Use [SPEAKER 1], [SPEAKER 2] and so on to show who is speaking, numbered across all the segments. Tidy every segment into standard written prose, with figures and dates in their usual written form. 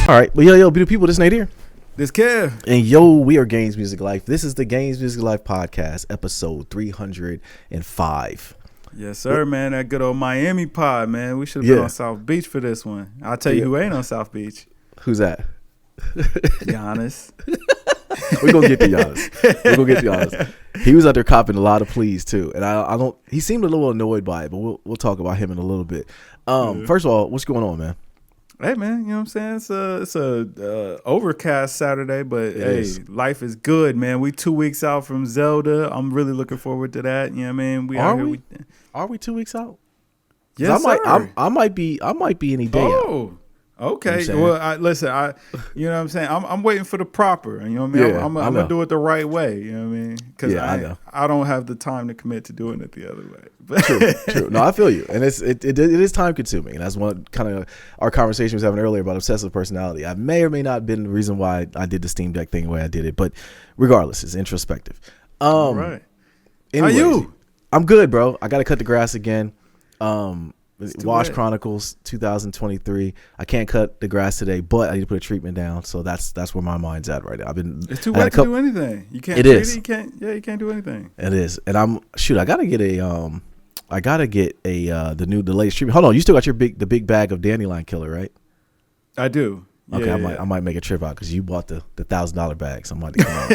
[SPEAKER 1] All right, well, yo, beautiful people, this Nate here.
[SPEAKER 2] This Kev.
[SPEAKER 1] And yo, we are Games Music Life. This is the Games Music Life podcast, episode 305.
[SPEAKER 2] Yes, sir, man. That good old Miami pod, man. We should have been on South Beach for this one. I'll tell you who ain't on South Beach.
[SPEAKER 1] Who's that?
[SPEAKER 2] Giannis.
[SPEAKER 1] We're going to get to Giannis. He was out there copping a lot of pleas, too. And I don't, he seemed a little annoyed by it, but we'll talk about him in a little bit. First of all, what's going on, man?
[SPEAKER 2] Hey, man, you know what I'm saying? It's a overcast Saturday, but life is good, man. We 2 weeks out from Zelda. I'm really looking forward to that. You know what I mean?
[SPEAKER 1] Are we 2 weeks out?
[SPEAKER 2] Yes, sir.
[SPEAKER 1] I might be any day out.
[SPEAKER 2] Okay. Well, listen, you know what I'm saying? I'm waiting for the proper. You know what I mean?
[SPEAKER 1] Yeah,
[SPEAKER 2] I'm going to do it the right way. You know what I mean? Because I don't have the time to commit to doing it the other way.
[SPEAKER 1] True. No, I feel you. And it is time consuming. And that's one kind of our conversation was having earlier about obsessive personality. I may or may not have been the reason why I did the Steam Deck thing the way I did it. But regardless, it's introspective.
[SPEAKER 2] All right.
[SPEAKER 1] Anyways,
[SPEAKER 2] how you?
[SPEAKER 1] I'm good, bro. I got to cut the grass again. Wash
[SPEAKER 2] late.
[SPEAKER 1] Chronicles 2023. I can't cut the grass today, but I need to put a treatment down. So that's where my mind's at right now.
[SPEAKER 2] It's too wet to do anything. You can't.
[SPEAKER 1] It is.
[SPEAKER 2] You can't do anything.
[SPEAKER 1] It is, and I gotta get the latest treatment. Hold on, you still got the big bag of dandelion killer, right?
[SPEAKER 2] I do.
[SPEAKER 1] Okay,
[SPEAKER 2] yeah,
[SPEAKER 1] I might make a trip out because you bought the $1,000 bag. So I'm about to come out.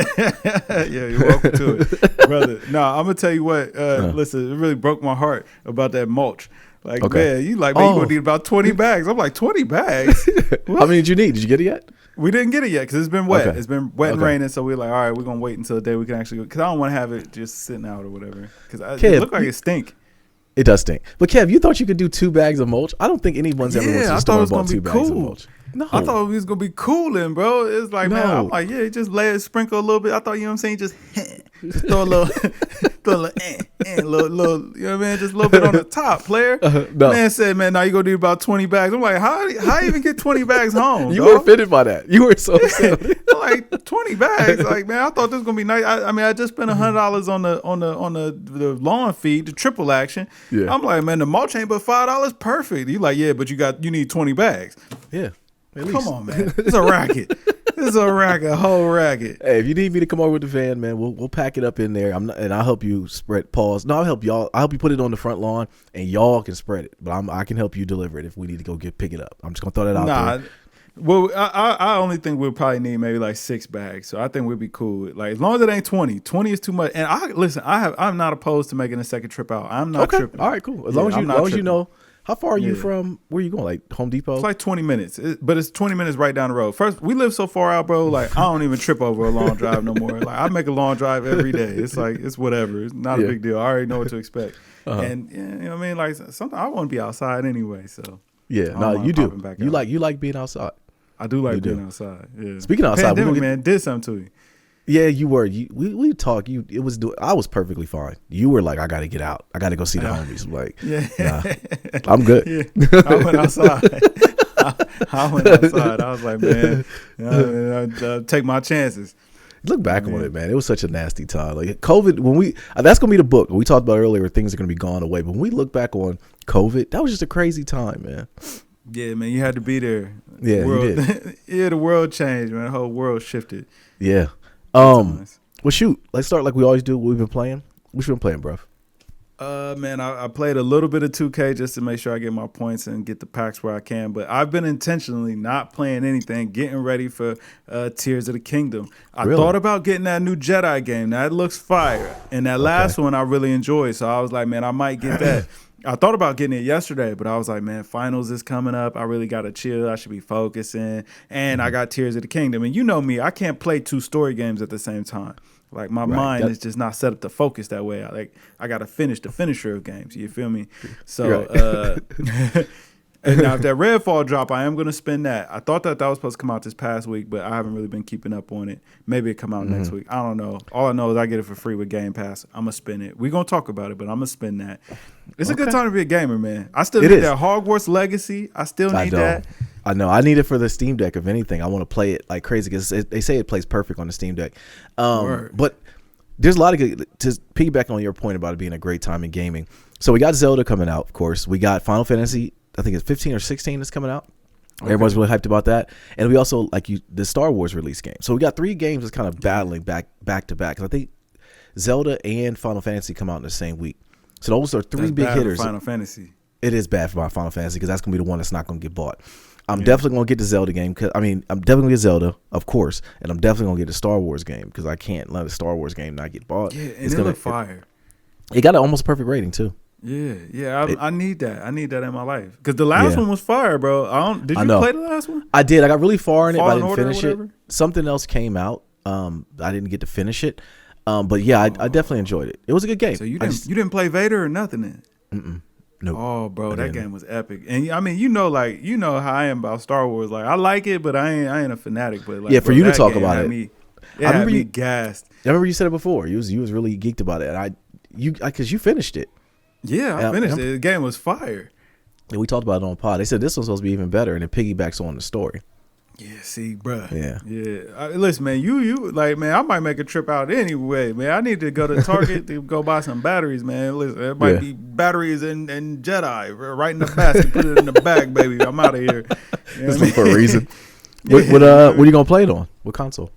[SPEAKER 2] Yeah, you're welcome to it, brother. No, I'm gonna tany you what. Listen, it really broke my heart about that mulch. Like, man, you you're gonna need about 20 bags. I'm like, 20 bags?
[SPEAKER 1] How many did you need? Did you get it yet?
[SPEAKER 2] We didn't get it yet because it's been wet.
[SPEAKER 1] Okay.
[SPEAKER 2] It's been wet and raining. So we're like, all right, we're gonna wait until the day we can actually go. Because I don't want to have it just sitting out or whatever. Because it look like it stink.
[SPEAKER 1] It does stink. But Kev, you thought you could do 2 bags of mulch? I don't think anyone's ever went to the store and bought 2 bags of mulch.
[SPEAKER 2] No. I thought it was going to be cooling, bro. It's like, man, I'm like, just sprinkle a little bit. I thought, you know what I'm saying, just throw a little, little, you know what I mean, just a little bit on the top, player.
[SPEAKER 1] No.
[SPEAKER 2] Man said, man, now you going to need about 20 bags. I'm like, how you even get 20 bags home,
[SPEAKER 1] You were offended by that. You were so upset.
[SPEAKER 2] I'm like, 20 bags? Like, man, I thought this was going to be nice. I just spent $100 on the lawn feed, the triple action.
[SPEAKER 1] Yeah.
[SPEAKER 2] I'm like, man, the mulch ain't but $5. Perfect. You like, yeah, but you need 20 bags.
[SPEAKER 1] Yeah.
[SPEAKER 2] Come on, man. It's a racket. A whole racket.
[SPEAKER 1] Hey, if you need me to come over with the van, man, we'll pack it up in there. And I'll help you spread pause. No, I'll help y'all. I'll help you put it on the front lawn, and y'all can spread it. But I can help you deliver it if we need to go pick it up. I'm just gonna throw that out there.
[SPEAKER 2] Well, I only think we'll probably need maybe like 6 bags. So I think we'll be cool. Like as long as it ain't 20. 20 is too much. And I'm not opposed to making a second trip out. I'm not tripping.
[SPEAKER 1] All right, cool. As long as you know. How far are you from where you going? Like Home Depot?
[SPEAKER 2] It's like 20 minutes, but it's 20 minutes right down the road. First, we live so far out, bro. Like I don't even trip over a long drive no more. Like I make a long drive every day. It's like it's whatever. It's not a big deal. I already know what to expect. And you know what I mean. Like sometimes I want to be outside anyway. So
[SPEAKER 1] you do. You like being outside.
[SPEAKER 2] I do like being outside. Yeah.
[SPEAKER 1] Speaking of outside,
[SPEAKER 2] pandemic, man, did something to you.
[SPEAKER 1] Yeah, you were. We talked. I was perfectly fine. You were like, I got to get out. I got to go see the homies. I'm like, nah, I'm good.
[SPEAKER 2] Yeah. I went outside. I was like, man, take my chances.
[SPEAKER 1] Look back on it, man. It was such a nasty time. Like COVID, that's gonna be the book we talked about earlier. Things are gonna be gone away. But when we look back on COVID, that was just a crazy time, man.
[SPEAKER 2] Yeah, man, you had to be there.
[SPEAKER 1] Yeah, you did.
[SPEAKER 2] Yeah, the world changed, man. The whole world shifted.
[SPEAKER 1] Yeah. Well, shoot. Let's start like we always do. What we've been playing. What you been playing, bro?
[SPEAKER 2] Man, I played a little bit of 2K just to make sure I get my points and get the packs where I can. But I've been intentionally not playing anything, getting ready for Tears of the Kingdom. I thought about getting that new Jedi game. That looks fire. And that last one I really enjoyed. So I was like, man, I might get that. I thought about getting it yesterday, but I was like, man, finals is coming up. I really got to chill. I should be focusing. And I got Tears of the Kingdom. And you know me, I can't play 2 story games at the same time. Like my mind is just not set up to focus that way. I got to finish the finisher of games. You feel me? So, and now if that Redfall drop, I am going to spend that. I thought that was supposed to come out this past week, but I haven't really been keeping up on it. Maybe it come out next week. I don't know. All I know is I get it for free with Game Pass. I'm going to spend it. We're going to talk about it, but I'm going to spend that. It's a good time to be a gamer, man. I still need that Hogwarts Legacy. I still need that.
[SPEAKER 1] I know. I need it for the Steam Deck. If anything, I want to play it like crazy because they say it plays perfect on the Steam Deck. But there's a lot of good, to piggyback on your point about it being a great time in gaming. So we got Zelda coming out, of course. We got Final Fantasy, I think it's 15 or 16 that's coming out. Everyone's really hyped about that. And we also the Star Wars release game. So we got 3 games that's kind of battling back to back. 'Cause I think Zelda and Final Fantasy come out in the same week. So those are 3 big hitters.
[SPEAKER 2] Final Fantasy.
[SPEAKER 1] It is bad for my Final Fantasy because that's gonna be the one that's not gonna get bought. I'm definitely gonna get the Zelda game I'm definitely gonna get Zelda, of course, and I'm definitely gonna get the Star Wars game because I can't let a Star Wars game not get bought.
[SPEAKER 2] Yeah, and it's gonna fire.
[SPEAKER 1] It got an almost perfect rating too.
[SPEAKER 2] Yeah. I need that. I need that in my life because the last one was fire, bro. Did you play the last one?
[SPEAKER 1] I did. I got really far in it, but I didn't finish it. Something else came out. I didn't get to finish it. But yeah, I definitely enjoyed it. It was a good game.
[SPEAKER 2] So you didn't play Vader or nothing then?
[SPEAKER 1] Nope.
[SPEAKER 2] Oh, bro, that game was epic. And I mean, you know how I am about Star Wars. Like, I like it, but I ain't a fanatic. But like,
[SPEAKER 1] for you to talk about it,
[SPEAKER 2] I remember you gassed.
[SPEAKER 1] I remember you said it before. You was really geeked about it, and because you finished it.
[SPEAKER 2] Yeah, I finished it. The game was fire.
[SPEAKER 1] And we talked about it on pod. They said this was supposed to be even better, and it piggybacks on the story.
[SPEAKER 2] Yeah, see, bro.
[SPEAKER 1] Yeah.
[SPEAKER 2] Listen, man, you like, man, I might make a trip out anyway, man. I need to go to Target to go buy some batteries, man. Listen, there might be batteries and Jedi right in the basket. Put it in the bag, baby. I'm out of here. You know
[SPEAKER 1] for a reason. What are you gonna play it on? What console?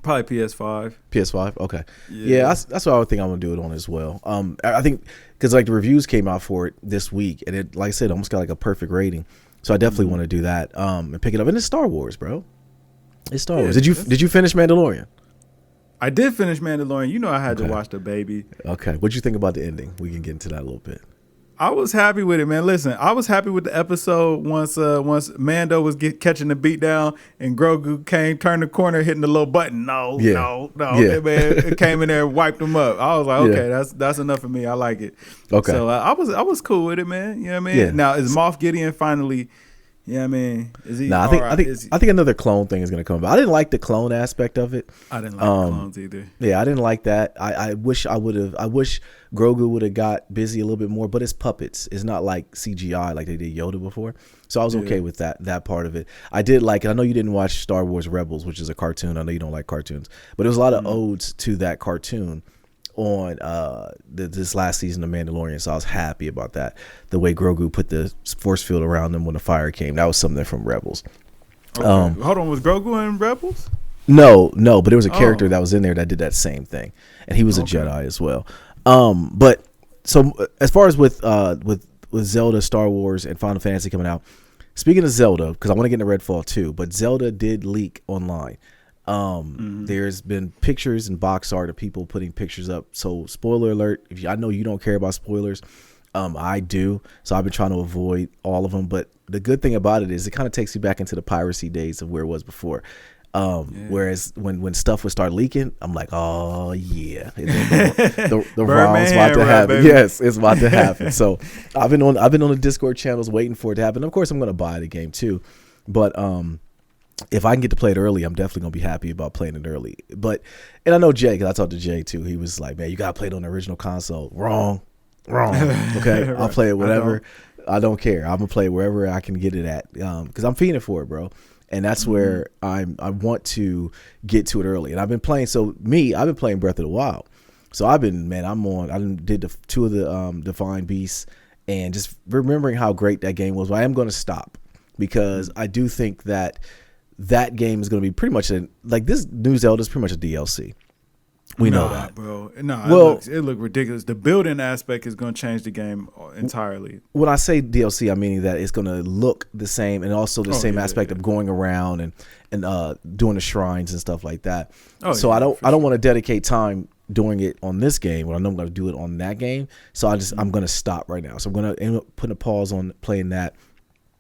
[SPEAKER 2] Probably PS5.
[SPEAKER 1] PS5. Okay. Yeah, that's what I would think I'm gonna do it on as well. I think because the reviews came out for it this week, and it, like I said, almost got a perfect rating. So I definitely want to do that and pick it up. And it's Star Wars, bro. It's Star Wars. Did you finish Mandalorian?
[SPEAKER 2] I did finish Mandalorian. You know I had to watch the baby.
[SPEAKER 1] Okay. What'd you think about the ending? We can get into that a little bit.
[SPEAKER 2] I was happy with it, man. Listen, I was happy with the episode once Mando was catching the beat down and Grogu turned the corner, hitting the little button. No.
[SPEAKER 1] Yeah.
[SPEAKER 2] Man, it came in there and wiped him up. I was like, okay, that's enough for me. I like it.
[SPEAKER 1] Okay.
[SPEAKER 2] So I was cool with it, man. You know what I mean?
[SPEAKER 1] Yeah.
[SPEAKER 2] Now is Moff Gideon finally? You know what I mean? Is he?
[SPEAKER 1] Nah, I think another clone thing is gonna come. I didn't like the clone aspect of it.
[SPEAKER 2] I didn't like clones either.
[SPEAKER 1] Yeah, I didn't like that. I wish I would have. I wish Grogu would have got busy a little bit more. But it's puppets. It's not like CGI like they did Yoda before. So I was okay with that part of it. I did like it. I know you didn't watch Star Wars Rebels, which is a cartoon. I know you don't like cartoons, but there was a lot of odes to that cartoon on this last season of Mandalorian, so I was happy about that. The way Grogu put the force field around them when the fire came, that was something from Rebels.
[SPEAKER 2] Okay. Hold on, was Grogu in Rebels?
[SPEAKER 1] No, but there was a character that was in there that did that same thing, and he was a Jedi as well. But so as far as with Zelda, Star Wars, and Final Fantasy coming out, speaking of Zelda, because I want to get into Redfall too, but Zelda did leak online. There's been pictures and box art of people putting pictures up. So spoiler alert, I know you don't care about spoilers. I do. So I've been trying to avoid all of them. But the good thing about it is it kind of takes you back into the piracy days of where it was before. Whereas when stuff would start leaking, I'm like, oh yeah, the ROM's about to happen. Baby. Yes, it's about to happen. So I've been on the Discord channels waiting for it to happen. Of course, I'm going to buy the game too. But if I can get to play it early, I'm definitely gonna be happy about playing it early. And I know Jay, because I talked to Jay too. He was like, "Man, you gotta play it on the original console." Wrong. Okay, right. I'll play it whatever. I don't care. I'm gonna play it wherever I can get it at, because I'm feeding for it, bro. And that's where I want to get to it early. And I've been playing. I've been playing Breath of the Wild. So I did the 2 of the Divine Beasts, and just remembering how great that game was. But I am going to stop because I do think that game is going to be pretty much this new Zelda is pretty much a DLC. We know that,
[SPEAKER 2] bro. No, it look ridiculous. The building aspect is going to change the game entirely.
[SPEAKER 1] When I say DLC, I'm meaning that it's going to look the same, and also the same aspect of going around and doing the shrines and stuff like that. I don't want to dedicate time doing it on this game, but I know I'm going to do it on that game. So I'm going to stop right now. So I'm going to end up putting a pause on playing that.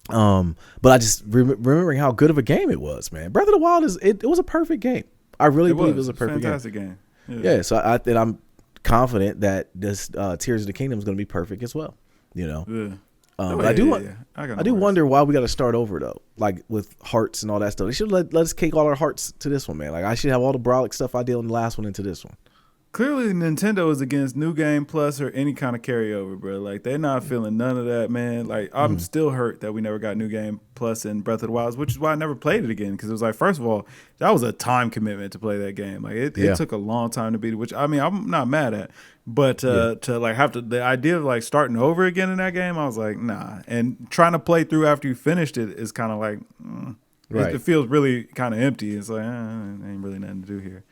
[SPEAKER 1] But I just remembering how good of a game it was, man. Breath of the Wild it was a perfect game. I really believe it was a perfect
[SPEAKER 2] fantastic game.
[SPEAKER 1] Yeah, so I'm confident that this Tears of the Kingdom is going to be perfect as well. You know, but I do wonder why we got to start over though, like with hearts and all that stuff. They should let us kick all our hearts to this one, man. Like I should have all the Brolic stuff I did on the last one into this one.
[SPEAKER 2] Clearly, Nintendo is against New Game Plus or any kind of carryover, bro. Like, they're not feeling none of that, man. Like, I'm still hurt that we never got New Game Plus in Breath of the Wild, which is why I never played it again. Because it was like, first of all, that was a time commitment to play that game. Like, it took a long time to beat it, which, I mean, I'm not mad at. But to, like, have to, the idea of, like, starting over again in that game, I was like, nah. And trying to play through after you finished it is kind of like, it feels really kind of empty. It's like, ain't really nothing to do here.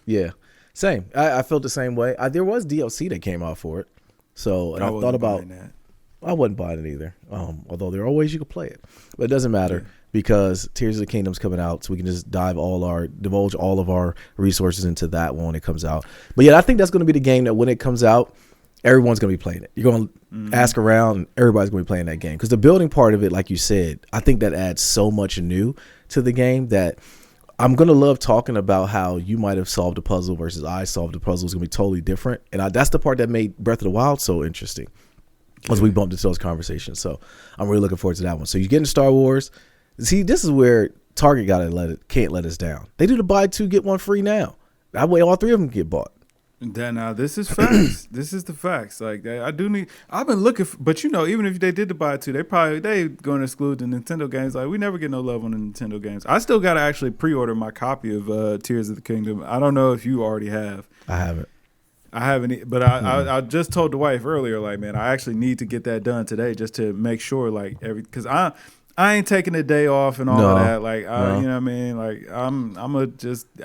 [SPEAKER 1] Yeah. Same. I felt the same way. There was DLC that came out for it. So, and I thought about that. I wasn't buying it either. Although there are ways you could play it. But it doesn't matter because Tears of the Kingdom's coming out, so we can just divulge all of our resources into that when it comes out. But yeah, I think that's going to be the game that when it comes out, everyone's going to be playing it. You're going to ask around, and everybody's going to be playing that game. Because the building part of it, like you said, I think that adds so much new to the game that I'm going to love talking about how you might have solved a puzzle versus I solved a puzzle. It's going to be totally different. And that's the part that made Breath of the Wild so interesting as we bumped into those conversations. So I'm really looking forward to that one. So you get into Star Wars. See, this is where Target can't let us down. They do the buy two, get one free now. That way all three of them get bought.
[SPEAKER 2] Now this is facts. This is the facts. Like I've been looking for, but even if they did the buy two, they going to exclude the Nintendo games. Like we never get no love on the Nintendo games. I still got to actually pre-order my copy of Tears of the Kingdom. I don't know if you already have.
[SPEAKER 1] I haven't.
[SPEAKER 2] But I just told the wife earlier, like, man, I actually need to get that done today just to make sure, like, because I ain't taking a day off and all of that. Like, you know what I mean? Like,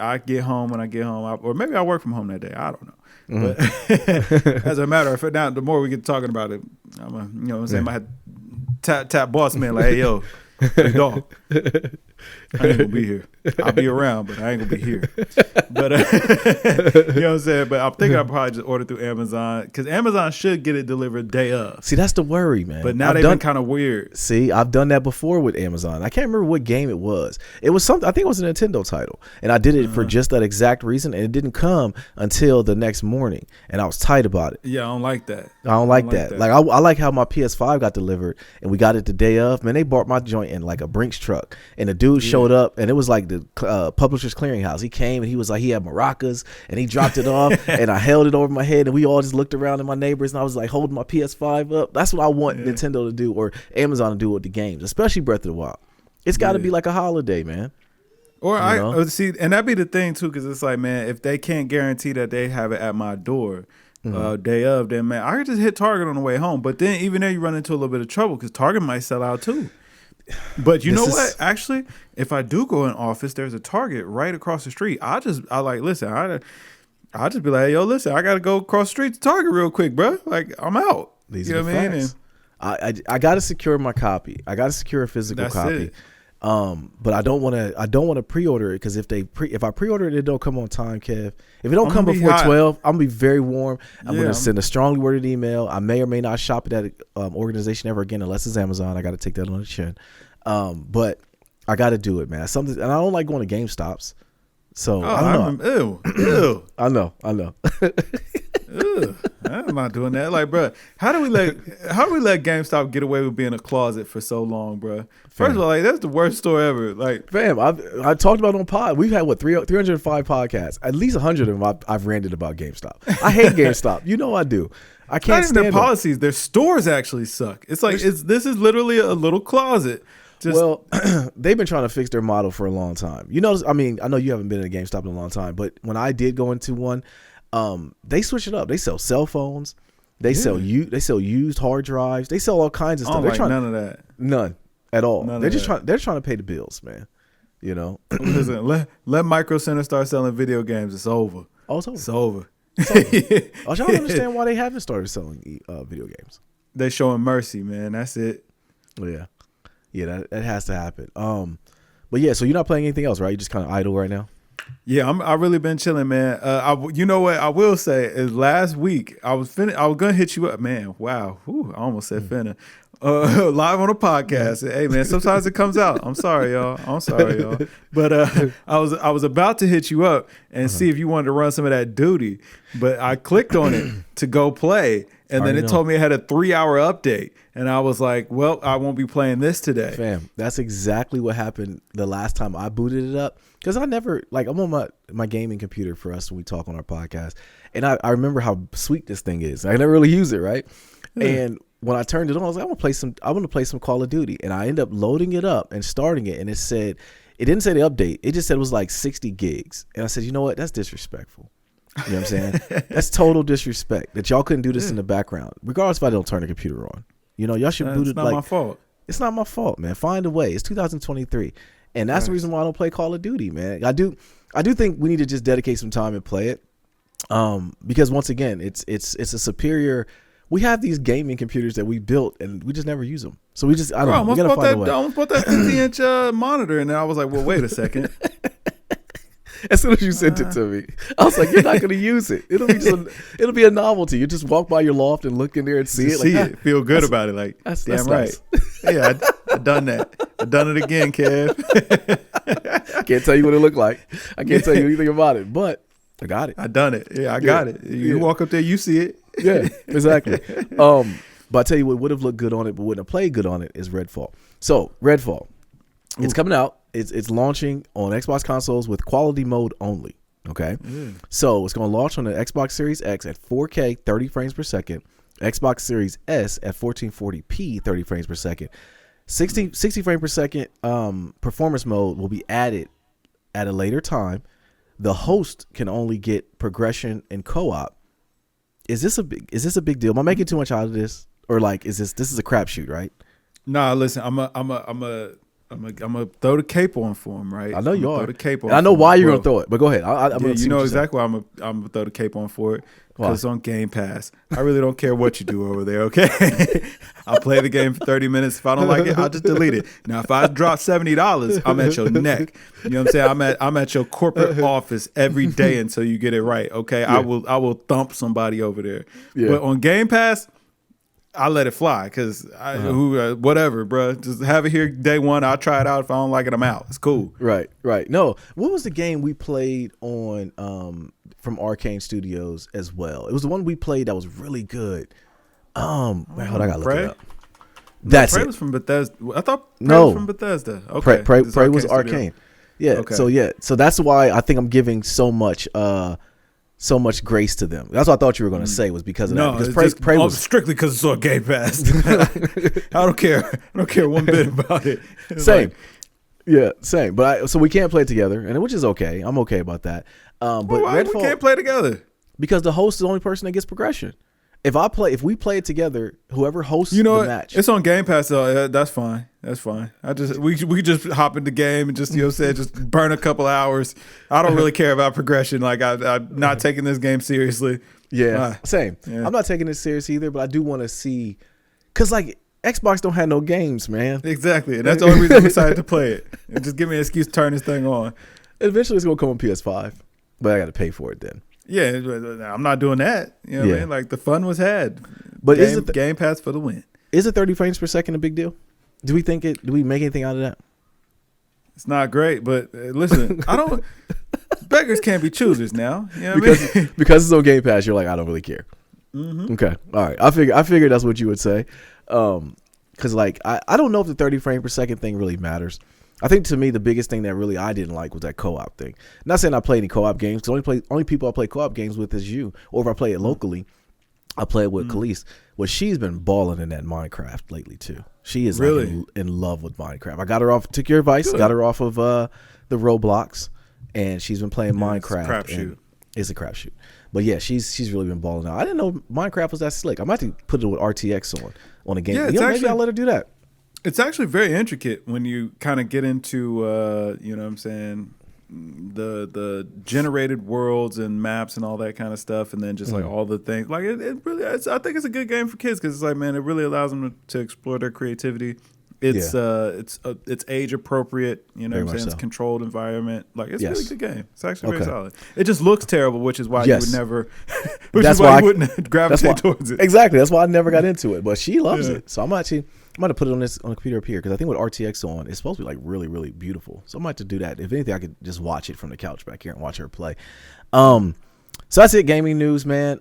[SPEAKER 2] I get home when I get home. Or maybe I work from home that day. I don't know. But as a matter of fact, now the more we get talking about it, I'm what I'm saying? I had tap boss man like, hey, yo, hey, dog. I ain't gonna be here. I'll be around, but I ain't gonna be here. But you know what I'm saying? But I'm thinking I'll probably just order through Amazon because Amazon should get it delivered day of.
[SPEAKER 1] See, that's the worry, man.
[SPEAKER 2] But now they've been kind of weird.
[SPEAKER 1] See, I've done that before with Amazon. I can't remember what game it was. It was something. I think it was a Nintendo title, and I did it for just that exact reason. And it didn't come until the next morning, and I was tight about it.
[SPEAKER 2] Yeah, I don't like that.
[SPEAKER 1] I don't like that. Like I like how my PS5 got delivered, and we got it the day of. Man, they bought my joint in like a Brinks truck, and the dude showed up, and it was like the Publishers Clearinghouse. He came and he was like, he had maracas, and he dropped it off, and I held it over my head, and we all just looked around at my neighbors, and I was like holding my PS5 up. That's what I want Nintendo to do, or Amazon to do with the games, especially Breath of the Wild. It's got to be like a holiday, man.
[SPEAKER 2] Or see, and that'd be the thing too, because it's like, man, if they can't guarantee that they have it at my door day of, then man, I could just hit Target on the way home. But then even there, you run into a little bit of trouble because Target might sell out too. But you know what? Actually, if I do go in office, there's a Target right across the street. I'll just be like, hey, yo, listen, I got to go across the street to Target real quick, bro. Like, I'm out.
[SPEAKER 1] These are the facts. I got to secure my copy. I got to secure a physical copy. But I don't want to pre-order it because if I pre-order it don't come on time, Kev. If it don't come before 12, I'm gonna be very warm. I'm gonna send a strongly worded email. I may or may not shop at that organization ever again unless it's Amazon. I got to take that on the chin. But I got to do it, man. Something, and I don't like going to GameStops. So I don't know.
[SPEAKER 2] Ew.
[SPEAKER 1] I know.
[SPEAKER 2] I'm not doing that. Like, bro, how do we let GameStop get away with being a closet for so long, bro? First of all, like that's the worst store ever. Like,
[SPEAKER 1] fam, I talked about it on pod. We've had 305 podcasts. At least 100 of them I've ranted about GameStop. I hate GameStop. You know I do. I can't stand
[SPEAKER 2] their policies. Their stores actually suck. It's like this is literally a little closet.
[SPEAKER 1] Well, they've been trying to fix their model for a long time. You know, I mean, I know you haven't been in a GameStop in a long time, but when I did go into one, they switch it up. They sell cell phones. They sell used hard drives. They sell all kinds of stuff.
[SPEAKER 2] They're trying, none of that.
[SPEAKER 1] None at all. They're trying to pay the bills, man. You know.
[SPEAKER 2] Listen, let Micro Center start selling video games. It's over.
[SPEAKER 1] Oh, it's over.
[SPEAKER 2] It's over.
[SPEAKER 1] I don't understand why they haven't started selling video games.
[SPEAKER 2] They showing mercy, man. That's it.
[SPEAKER 1] Yeah. Yeah, that has to happen. But yeah, so you're not playing anything else, right? You're just kind of idle right now.
[SPEAKER 2] Yeah, I've really been chilling, man. You know what I will say is last week I was gonna hit you up, man. Wow, I almost said finna. live on a podcast. Hey man, sometimes it comes out. I'm sorry, y'all. But I was about to hit you up and see if you wanted to run some of that duty, but I clicked on it to go play, and then it told me it had a 3-hour update, and I was like, well, I won't be playing this today.
[SPEAKER 1] Fam, that's exactly what happened the last time I booted it up, because I never, like, I'm on my gaming computer for us when we talk on our podcast, and I remember how sweet this thing is. I never really use it, right? And when I turned it on, I was like, I want to play some Call of Duty. And I ended up loading it up and starting it. And it didn't say the update. It just said it was like 60 gigs. And I said, you know what? That's disrespectful. You know what I'm saying? That's total disrespect that y'all couldn't do this in the background, regardless if I don't turn the computer on. You know, y'all should boot it.
[SPEAKER 2] It's not my fault.
[SPEAKER 1] It's not my fault, man. Find a way. It's 2023. And that's the reason why I don't play Call of Duty, man. I do think we need to just dedicate some time and play it. Because once again, it's a superior. We have these gaming computers that we built, and we just never use them. So we gotta find a way.
[SPEAKER 2] I almost bought that 50-inch monitor, and then I was like, well, wait a second.
[SPEAKER 1] As soon as you sent it to me, I was like, you're not going to use it. It'll be a novelty. You just walk by your loft and look in there and see it.
[SPEAKER 2] Feel good about it. Like, that's damn right. Nice. Yeah, I done that. I done it again, Kev.
[SPEAKER 1] Can't tell you what it looked like. I can't tell you anything about it, but I got it.
[SPEAKER 2] I done it. Yeah, I got it. You walk up there, you see it.
[SPEAKER 1] Yeah, exactly. But I tell you what would have looked good on it, but wouldn't have played good on it is Redfall. So Redfall, it's coming out. It's launching on Xbox consoles with quality mode only. Okay, so it's going to launch on the Xbox Series X at 4K 30 frames per second, Xbox Series S at 1440p 30 frames per second. 60 frame per second performance mode will be added at a later time. The host can only get progression and co-op. Is this a big deal? Am I making too much out of this, or like this is a crapshoot, right?
[SPEAKER 2] Nah, listen, I'm gonna throw the cape on for him, right?
[SPEAKER 1] I know you are.
[SPEAKER 2] Throw the cape on.
[SPEAKER 1] And I know why you're gonna throw it, but go ahead.
[SPEAKER 2] You know exactly why I'm gonna throw the cape on for it, because it's on Game Pass. I really don't care what you do over there, okay? I'll play the game for 30 minutes. If I don't like it, I'll just delete it. Now, if I drop $70, I'm at your neck. You know what I'm saying? I'm at your corporate office every day until you get it right, okay? Yeah. I will thump somebody over there. Yeah. But on Game Pass, I let it fly, because whatever, bro. Just have it here day one. I'll try it out. If I don't like it, I'm out. It's cool.
[SPEAKER 1] Right. No, what was the game we played on from Arcane Studios as well? It was the one we played that was really good. Hold on, I gotta look it up. That's
[SPEAKER 2] Prey
[SPEAKER 1] it.
[SPEAKER 2] Was from Bethesda. I thought Prey was from Bethesda. Okay,
[SPEAKER 1] Prey was Arcane. Yeah. Okay. So that's why I think I'm giving so much grace to them. That's what I thought you were going to say, was because of that. Because Prey was
[SPEAKER 2] strictly because it's on Game Pass. I don't care. I don't care one bit about it.
[SPEAKER 1] Same. Same. But so we can't play together, and which is okay. I'm okay about that. But
[SPEAKER 2] why
[SPEAKER 1] Redfall,
[SPEAKER 2] we can't play together?
[SPEAKER 1] Because the host is the only person that gets progression. If we play it together, whoever hosts the match.
[SPEAKER 2] It's on Game Pass, so that's fine. That's fine. We just hop in the game and just just burn a couple hours. I don't really care about progression. Like I'm not taking this game seriously.
[SPEAKER 1] Yeah, same. Yeah. I'm not taking it serious either, but I do want to see, because like Xbox don't have no games, man.
[SPEAKER 2] Exactly, and that's the only reason I'm excited to play it. And just give me an excuse to turn this thing on.
[SPEAKER 1] Eventually, it's gonna come on PS5, but I got to pay for it then.
[SPEAKER 2] Yeah, I'm not doing that. You know what I mean? Like, the fun was had.
[SPEAKER 1] But
[SPEAKER 2] Game Pass for the win.
[SPEAKER 1] Is it 30 frames per second a big deal? Do we make anything out of that?
[SPEAKER 2] It's not great, but listen, beggars can't be choosers now. You know what I mean?
[SPEAKER 1] Because it's on Game Pass, you're like, I don't really care.
[SPEAKER 2] Mm-hmm.
[SPEAKER 1] Okay. All right. I figured that's what you would say. Because like, I don't know if the 30 frame per second thing really matters. I think to me the biggest thing that really I didn't like was that co-op thing. Not saying I play any co-op games, because only people I play co-op games with is you. Or if I play it locally, I play it with Khalees. Well, she's been balling in that Minecraft lately too. She is really like in love with Minecraft. I got her off, took your advice, got her off of the Roblox, and she's been playing Minecraft. It's a crapshoot. But yeah, she's really been balling out. I didn't know Minecraft was that slick. I might have to put it with RTX on a game. Yeah, maybe I'll let her do that.
[SPEAKER 2] It's actually very intricate when you kind of get into, you know what I'm saying, the generated worlds and maps and all that kind of stuff, and then just like all the things. Like it really, I think it's a good game for kids, because it's like, man, it really allows them to explore their creativity. It's age appropriate, you know what I'm saying? So. It's a controlled environment. Like, it's a really good game. It's actually very solid. It just looks terrible, which is why you would never you wouldn't gravitate towards it.
[SPEAKER 1] Exactly. That's why I never got into it. But she loves it. So I'm actually I might have put it on the computer up here because I think with RTX on, it's supposed to be like really, really beautiful. So I might have to do that. If anything, I could just watch it from the couch back here and watch her play. So that's it. Gaming news, man.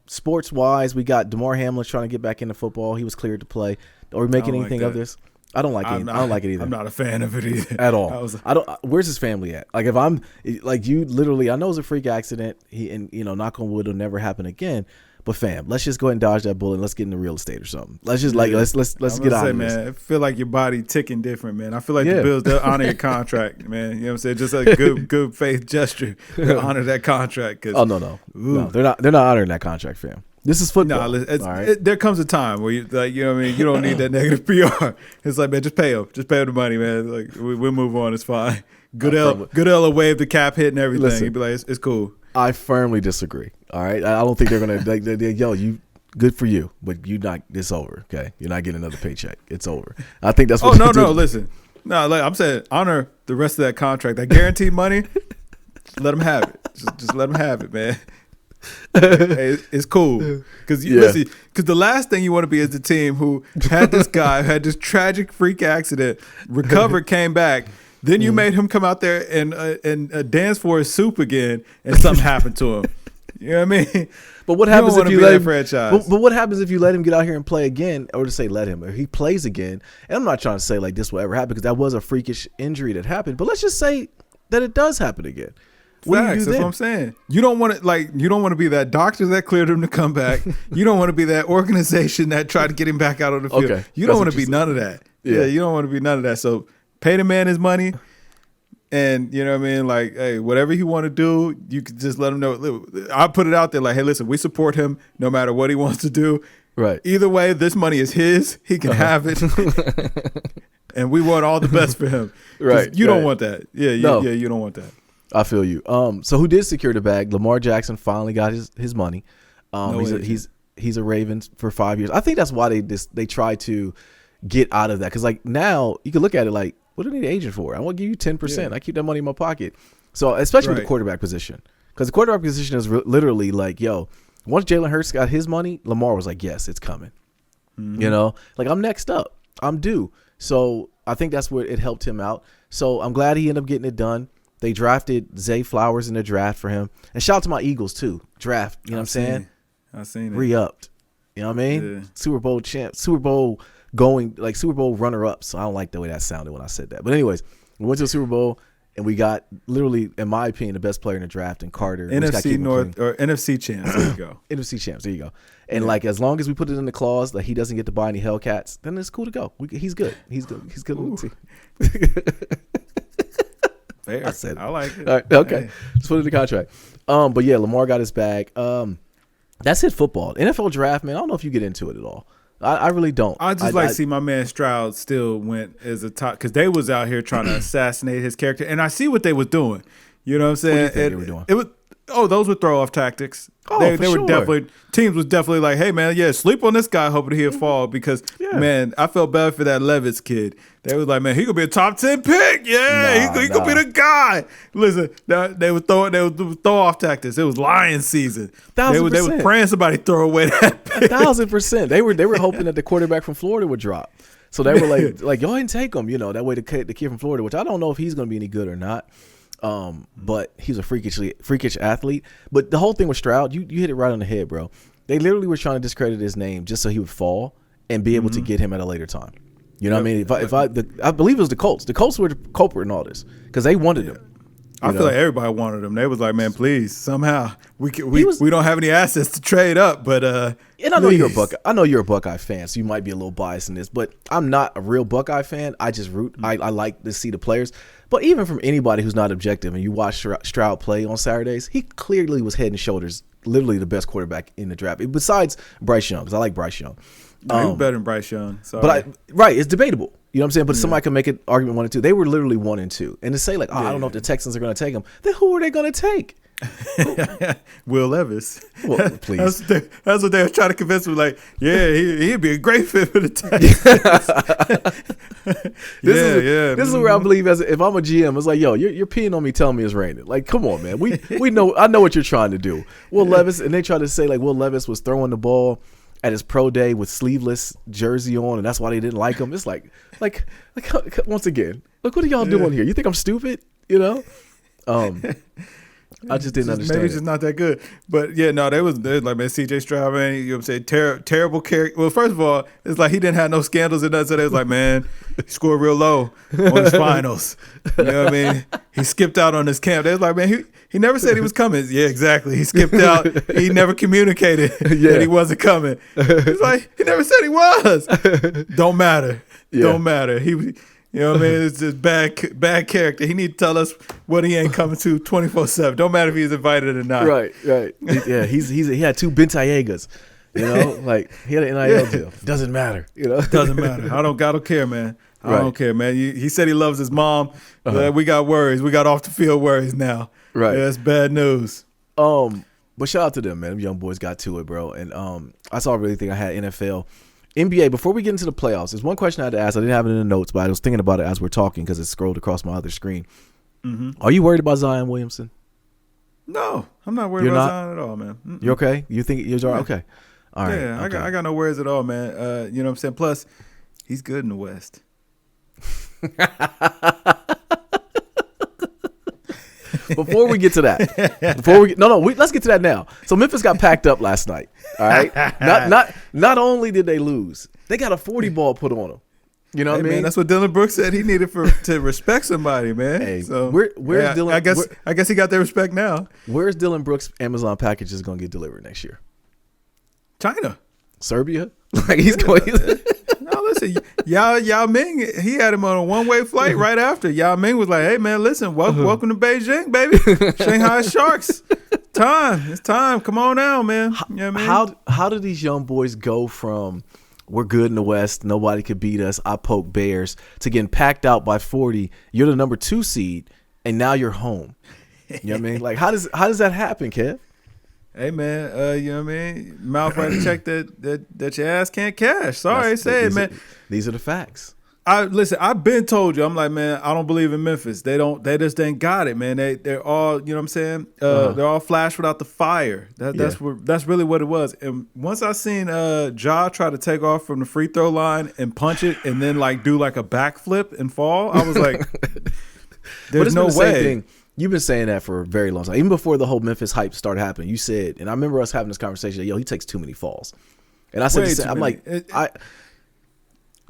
[SPEAKER 1] Sports wise, we got DeMar Hamlin trying to get back into football. He was cleared to play. Are we making anything of this? I don't like it. I don't like it either.
[SPEAKER 2] I'm not a fan of it either
[SPEAKER 1] at all. I don't. Where's his family at? Like, if I'm like you, literally, I know it's a freak accident. Knock on wood, it'll never happen again. But fam, let's just go ahead and dodge that bullet. And let's get into real estate or something. Let's just let's get out of this.
[SPEAKER 2] Man, I feel like your body ticking different, man. I feel like the Bills, they'll honor your contract, man. You know what I'm saying? Just a good faith gesture to honor that contract.
[SPEAKER 1] No, they're not honoring that contract, fam. This is football.
[SPEAKER 2] There comes a time where you what I mean. You don't need that negative PR. It's like, man, just pay him the money, man. Like we'll move on. It's fine. Goodell will wave the cap hit and everything. Listen, he'd be like, it's cool.
[SPEAKER 1] I firmly disagree. All right, I don't think they're gonna you. Good for you, but it's over. Okay, you're not getting another paycheck. It's over. I think that's what.
[SPEAKER 2] No. Listen, I'm saying honor the rest of that contract. That guaranteed money. Let them have it. Just let them have it, man. Hey, it's cool because the last thing you want to be is the team who had this guy who had this tragic freak accident, recovered, came back. Then you made him come out there and dance for his soup again, and something happened to him. You know what I mean?
[SPEAKER 1] But what happens if you let him?
[SPEAKER 2] Franchise.
[SPEAKER 1] But what happens if you let him get out here and play again, or to say let him, or he plays again? And I'm not trying to say like this will ever happen because that was a freakish injury that happened. But let's just say that it does happen again.
[SPEAKER 2] Facts, that's what I'm saying. You don't want to be that doctor that cleared him to come back. You don't want to be that organization that tried to get him back out on the field.
[SPEAKER 1] Okay.
[SPEAKER 2] You don't want to be none of that. Yeah, you don't want to be none of that. So pay the man his money, and you know what I mean. Like, hey, whatever he want to do, you can just let him know. I put it out there like, hey, listen, we support him no matter what he wants to do.
[SPEAKER 1] Right.
[SPEAKER 2] Either way, this money is his. He can have it, and we want all the best for him.
[SPEAKER 1] Right.
[SPEAKER 2] You don't want that. Yeah. You don't want that.
[SPEAKER 1] I feel you. So who did secure the bag? Lamar Jackson finally got his money. He's a Ravens for 5 years. I think that's why they try to get out of that, because like now you can look at it like, what do I need an agent for? I want to give you 10%. I keep that money in my pocket. So especially with the quarterback position, because the quarterback position is literally like, yo, once Jalen Hurts got his money, Lamar was like, yes, it's coming. Mm-hmm. You know, like I'm next up. I'm due. So I think that's where it helped him out. So I'm glad he ended up getting it done. They drafted Zay Flowers in the draft for him. And shout out to my Eagles, too. Draft, you know what I'm saying?
[SPEAKER 2] I've seen it.
[SPEAKER 1] Re-upped. You know what I mean?
[SPEAKER 2] Yeah.
[SPEAKER 1] Super Bowl champ, Super Bowl runner-up. So I don't like the way that sounded when I said that. But anyways, we went to the Super Bowl, and we got literally, in my opinion, the best player in the draft in Carter.
[SPEAKER 2] NFC North or NFC champs. There you go.
[SPEAKER 1] NFC champs. There you go. And like, as long as we put it in the clause that he doesn't get to buy any Hellcats, then it's cool to go. He's good. He's good. He's good on the team.
[SPEAKER 2] Fair.
[SPEAKER 1] I said it.
[SPEAKER 2] I like it.
[SPEAKER 1] All right, okay. Hey. Just put it in the contract. But yeah, Lamar got his bag. That's it. Football, NFL draft, man. I don't know if you get into it at all. I really don't.
[SPEAKER 2] I just to see my man Stroud still went as a top, because they was out here trying to assassinate his character, and I see what they was doing. You know what I'm saying?
[SPEAKER 1] What do you think they were doing?
[SPEAKER 2] It was. Oh, those were throw off tactics. They were definitely, teams was definitely like, hey man, sleep on this guy, hoping he'll fall, because man, I felt bad for that Levis kid. They was like, man, he could be a top 10 pick. Yeah, he could be the guy. Listen, they would throw off tactics. It was Lions season. They were praying somebody throw away that pick.
[SPEAKER 1] 1,000%. They were hoping that the quarterback from Florida would drop. So they were like, go ahead and take him. You know, that way the kid from Florida, which I don't know if he's going to be any good or not. But he's a freakish athlete. But the whole thing with Stroud, you hit it right on the head, bro. They literally were trying to discredit his name just so he would fall and be able to get him at a later time. You know what I mean? I believe it was the Colts. The Colts were the culprit in all this because they wanted him.
[SPEAKER 2] I feel like everybody wanted him. They was like, man, please, somehow we don't have any assets to trade up, but
[SPEAKER 1] and I know you're a Buckeye. I know you're a Buckeye fan, so you might be a little biased in this, but I'm not a real Buckeye fan. I just root. I like to see the players. But even from anybody who's not objective, and you watch Stroud play on Saturdays, he clearly was head and shoulders, literally the best quarterback in the draft, besides Bryce Young, because I like Bryce Young.
[SPEAKER 2] He was better than Bryce Young. Sorry.
[SPEAKER 1] But it's debatable. You know what I'm saying? But somebody can make an argument 1 and 2. They were literally 1 and 2. And to say like, I don't know if the Texans are going to take him, then who are they going to take?
[SPEAKER 2] Will Levis.
[SPEAKER 1] Well, please.
[SPEAKER 2] That's what they were trying to convince me. Like, he'd be a great fit for the Texans.
[SPEAKER 1] This is where I believe if I'm a GM, it's like, yo, you're peeing on me, telling me it's raining. Like, come on, man. We know. I know what you're trying to do. Will Levis, and they try to say like Will Levis was throwing the ball at his pro day with sleeveless jersey on, and that's why they didn't like him. It's like once again, look, what are y'all doing here? You think I'm stupid? You know? I just didn't understand.
[SPEAKER 2] Maybe it's just not that good. But yeah, no, they was like, man, CJ Stroud, man, you know what I'm saying? Terrible character. Well, first of all, it's like he didn't have no scandals and that, so they was like, man, he scored real low on his finals. You know what I mean? He skipped out on his camp. They was like, man, he never said he was coming. Yeah, exactly. He skipped out. He never communicated that he wasn't coming. It's like, he never said he was. Don't matter. Yeah. Don't matter. You know what I mean? It's just bad character. He need to tell us what he ain't coming to 24/7. Don't matter if he's invited or not.
[SPEAKER 1] Right. Yeah, he had 2 Bentayegas. You know, like he had an NIL deal. Doesn't matter. You know,
[SPEAKER 2] doesn't matter. I don't care, man. I don't care, man. He said he loves his mom. We got worries. We got off the field worries now.
[SPEAKER 1] Right.
[SPEAKER 2] Yeah, that's bad news.
[SPEAKER 1] But shout out to them, man. Them young boys got to it, bro. And I really think I had NFL. NBA, before we get into the playoffs, there's one question I had to ask. I didn't have it in the notes, but I was thinking about it as we're talking because it scrolled across my other screen. Mm-hmm. Are you worried about Zion Williamson?
[SPEAKER 2] No, I'm not worried about Zion at all, man. Mm-mm.
[SPEAKER 1] You okay? You think you're all right? Okay. All right.
[SPEAKER 2] Yeah,
[SPEAKER 1] okay.
[SPEAKER 2] I got no worries at all, man. You know what I'm saying? Plus, he's good in the West.
[SPEAKER 1] Before we get to that, let's get to that now. So Memphis got packed up last night. All right, not only did they lose, they got a 40 ball put on them. You know what I mean?
[SPEAKER 2] Man, that's what Dylan Brooks said he needed to respect somebody, man.
[SPEAKER 1] Hey,
[SPEAKER 2] so
[SPEAKER 1] where's Dylan?
[SPEAKER 2] I guess he got their respect now.
[SPEAKER 1] Where's Dylan Brooks' Amazon packages going to get delivered next year?
[SPEAKER 2] China,
[SPEAKER 1] Serbia. Like he's going.
[SPEAKER 2] No, listen, Yao Ming, he had him on a one-way flight right after. Yao Ming was like, hey, man, listen, welcome to Beijing, baby. Shanghai Sharks. It's time. Come on now, man. You know what I mean?
[SPEAKER 1] How do these young boys go from we're good in the West, nobody could beat us, I poke bears, to getting packed out by 40, you're the number 2 seed, and now you're home? You know what I mean? Like, how does that happen, Kev?
[SPEAKER 2] Hey, man, you know what I mean? Mouth right to check that your ass can't cash. Sorry, man.
[SPEAKER 1] These are the facts.
[SPEAKER 2] Listen, I've been told you. I'm like, man, I don't believe in Memphis. They just ain't got it, man. They're all, you know what I'm saying? They're all flash without the fire. That's really what it was. And once I seen Ja try to take off from the free throw line and punch it and then like do like a backflip and fall, I was like, there's no way.
[SPEAKER 1] You've been saying that for a very long time. Even before the whole Memphis hype started happening, you said, and I remember us having this conversation, he takes too many falls. And I said, I'm like, go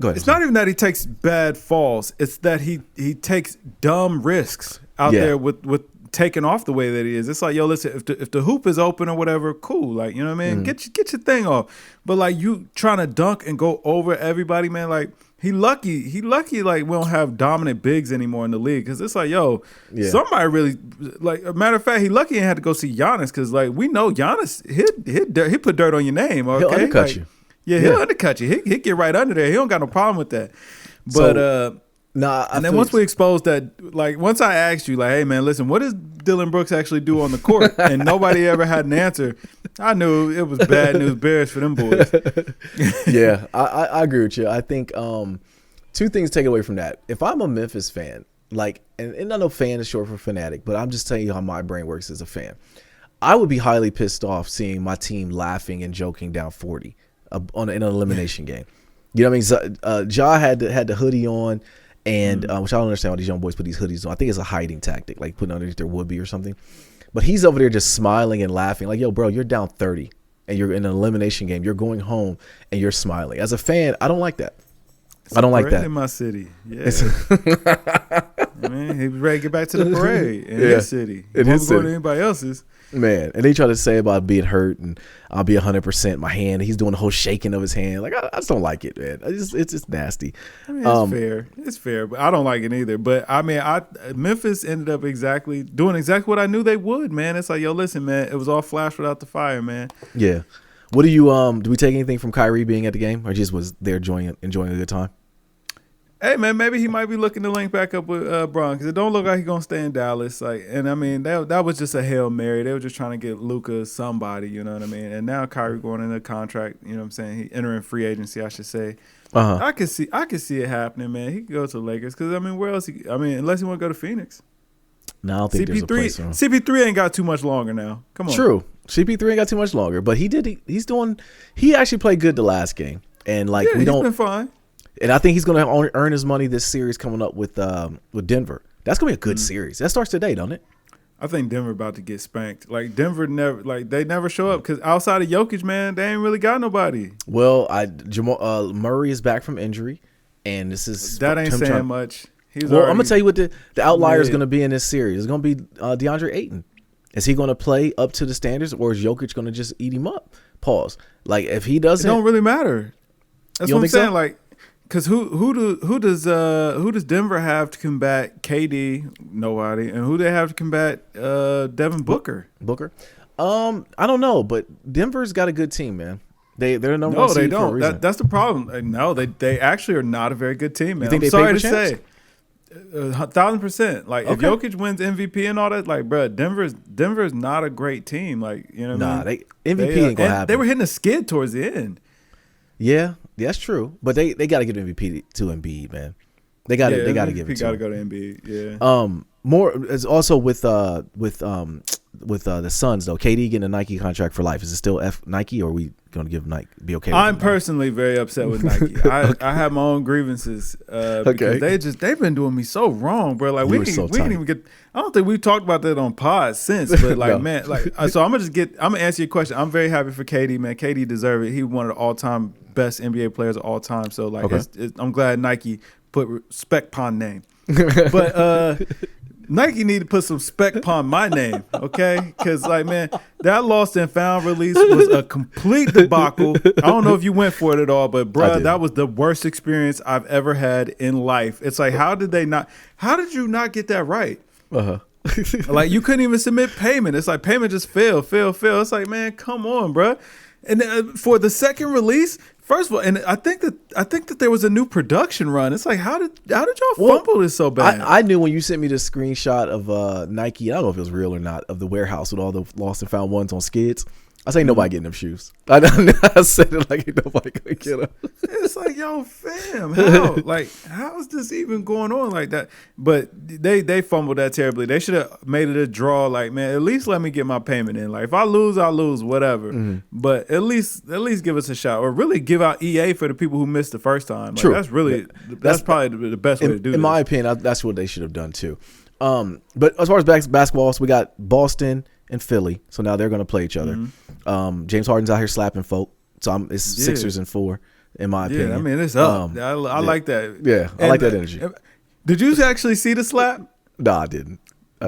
[SPEAKER 1] ahead.
[SPEAKER 2] It's not even that he takes bad falls. It's that he takes dumb risks out there with taking off the way that he is. It's like, listen, if the hoop is open or whatever, cool. Like, you know what I mean? Mm-hmm. Get your thing off. But like you trying to dunk and go over everybody, man, like, He lucky like we don't have dominant bigs anymore in the league because it's like, somebody really like. A matter of fact, he lucky he had to go see Giannis because like we know Giannis he put dirt on your name. Okay,
[SPEAKER 1] he'll undercut you.
[SPEAKER 2] Yeah, he'll undercut you. He'll get right under there. He don't got no problem with that. But once we exposed that, like once I asked you, like, hey man, listen, what does Dylan Brooks actually do on the court? And nobody ever had an answer. I knew it was bad news bears for them boys.
[SPEAKER 1] Yeah, I agree with you. I think 2 things to take away from that. If I'm a Memphis fan, like, and I know fan is short for fanatic, but I'm just telling you how my brain works as a fan. I would be highly pissed off seeing my team laughing and joking down 40 in an elimination game. You know what I mean? Ja had the hoodie on. And which I don't understand why these young boys put these hoodies on. I think it's a hiding tactic, like putting underneath their would-be or something. But he's over there just smiling and laughing. Like, yo, bro, you're down 30 and you're in an elimination game. You're going home and you're smiling. As a fan, I don't like that. I don't like that.
[SPEAKER 2] In my city. Yeah. Man, he was ready to get back to the parade in his city. He won't go to anybody else's.
[SPEAKER 1] Man, and they try to say about being hurt and I'll be 100%. My hand, he's doing the whole shaking of his hand. Like I just don't like it, man. It's just nasty.
[SPEAKER 2] I mean, it's fair. It's fair, but I don't like it either. But I mean, Memphis ended up doing exactly what I knew they would, man. It's like, listen, man, it was all flash without the fire, man.
[SPEAKER 1] Yeah. What do you do we take anything from Kyrie being at the game, or just was there enjoying a good time?
[SPEAKER 2] Hey man, maybe he might be looking to link back up with Bron because it don't look like he's gonna stay in Dallas. Like, and I mean that was just a Hail Mary. They were just trying to get Luka somebody, you know what I mean. And now Kyrie going into contract, you know what I'm saying. He entering free agency, I should say. I could see it happening, man. He could go to the Lakers because I mean, where else? Unless he want to go to Phoenix.
[SPEAKER 1] No, I don't think there's a place for him.
[SPEAKER 2] CP3 ain't got too much longer now. Come on.
[SPEAKER 1] True. CP3 ain't got too much longer, but he actually played good the last game. And like
[SPEAKER 2] he's been fine.
[SPEAKER 1] And I think he's going to earn his money this series coming up with Denver. That's going to be a good series. That starts today, don't it?
[SPEAKER 2] I think Denver about to get spanked. Like Denver they never show up because outside of Jokic, man, they ain't really got nobody.
[SPEAKER 1] Well, Murray is back from injury, and this is
[SPEAKER 2] that ain't saying much.
[SPEAKER 1] I'm gonna tell you what the outlier is gonna be in this series. It's gonna be DeAndre Ayton. Is he gonna play up to the standards, or is Jokic gonna just eat him up? Pause. Like if he doesn't,
[SPEAKER 2] it don't really matter. That's what I'm saying. So? Like. Because who does Denver have to combat KD? Nobody. And who they have to combat Devin Booker?
[SPEAKER 1] I don't know, but Denver's got a good team, man. They're the number one seed.
[SPEAKER 2] No, they don't. That's the problem. No, they actually are not a very good team, man.
[SPEAKER 1] You think
[SPEAKER 2] I'm
[SPEAKER 1] sorry
[SPEAKER 2] to say, 1,000%. Like if Jokic wins MVP and all that, like bro, Denver's not a great team. Like you know, what I mean?
[SPEAKER 1] MVP ain't gonna happen.
[SPEAKER 2] They were hitting a skid towards the end.
[SPEAKER 1] Yeah, that's true. But they got to give MVP to Embiid, man. They got to give it to him.
[SPEAKER 2] He got to go to Embiid. Yeah.
[SPEAKER 1] More is also with the Suns though. KD getting a Nike contract for life. Is it still Nike, or are we going to give Nike be okay?
[SPEAKER 2] I'm personally very upset with Nike. I have my own grievances because they've been doing me so wrong, bro. Like we didn't even get. I don't think we've talked about that on pod since, but like no. Man, like so I'm gonna answer your question. I'm very happy for KD, man. KD deserved it. He one of the all-time best NBA players of all time. So like I'm glad Nike put respect upon name. But Nike need to put some spec upon my name, okay? Because, like, man, that lost and found release was a complete debacle. I don't know if you went for it at all, but, bro, that was the worst experience I've ever had in life. It's like, how did you not get that right? Like, you couldn't even submit payment. It's like payment just failed. It's like, man, come on, bro. And for the second release, first of all, and I think that there was a new production run. It's like, how did y'all fumble this so bad?
[SPEAKER 1] I knew when you sent me the screenshot of Nike. I don't know if it was real or not, of the warehouse with all the lost and found ones on skids. I say nobody getting them shoes. I said it like ain't nobody gonna get them.
[SPEAKER 2] It's like, yo, fam, how is this even going on like that? But they fumbled that terribly. They should have made it a draw. Like, man, at least let me get my payment in. Like, if I lose, I lose, whatever. Mm-hmm. But at least give us a shot, or really give out EA for the people who missed the first time. Like,
[SPEAKER 1] True.
[SPEAKER 2] That's probably the best way to do it.
[SPEAKER 1] In my opinion, that's what they should have done too. But as far as basketball, so we got Boston and Philly, so now they're going to play each other. Mm-hmm. James Harden's out here slapping folk, so it's Sixers and 4, in my opinion.
[SPEAKER 2] Yeah, I mean, it's up. I like that.
[SPEAKER 1] Yeah, I like that energy.
[SPEAKER 2] Did you actually see the slap?
[SPEAKER 1] No, I didn't.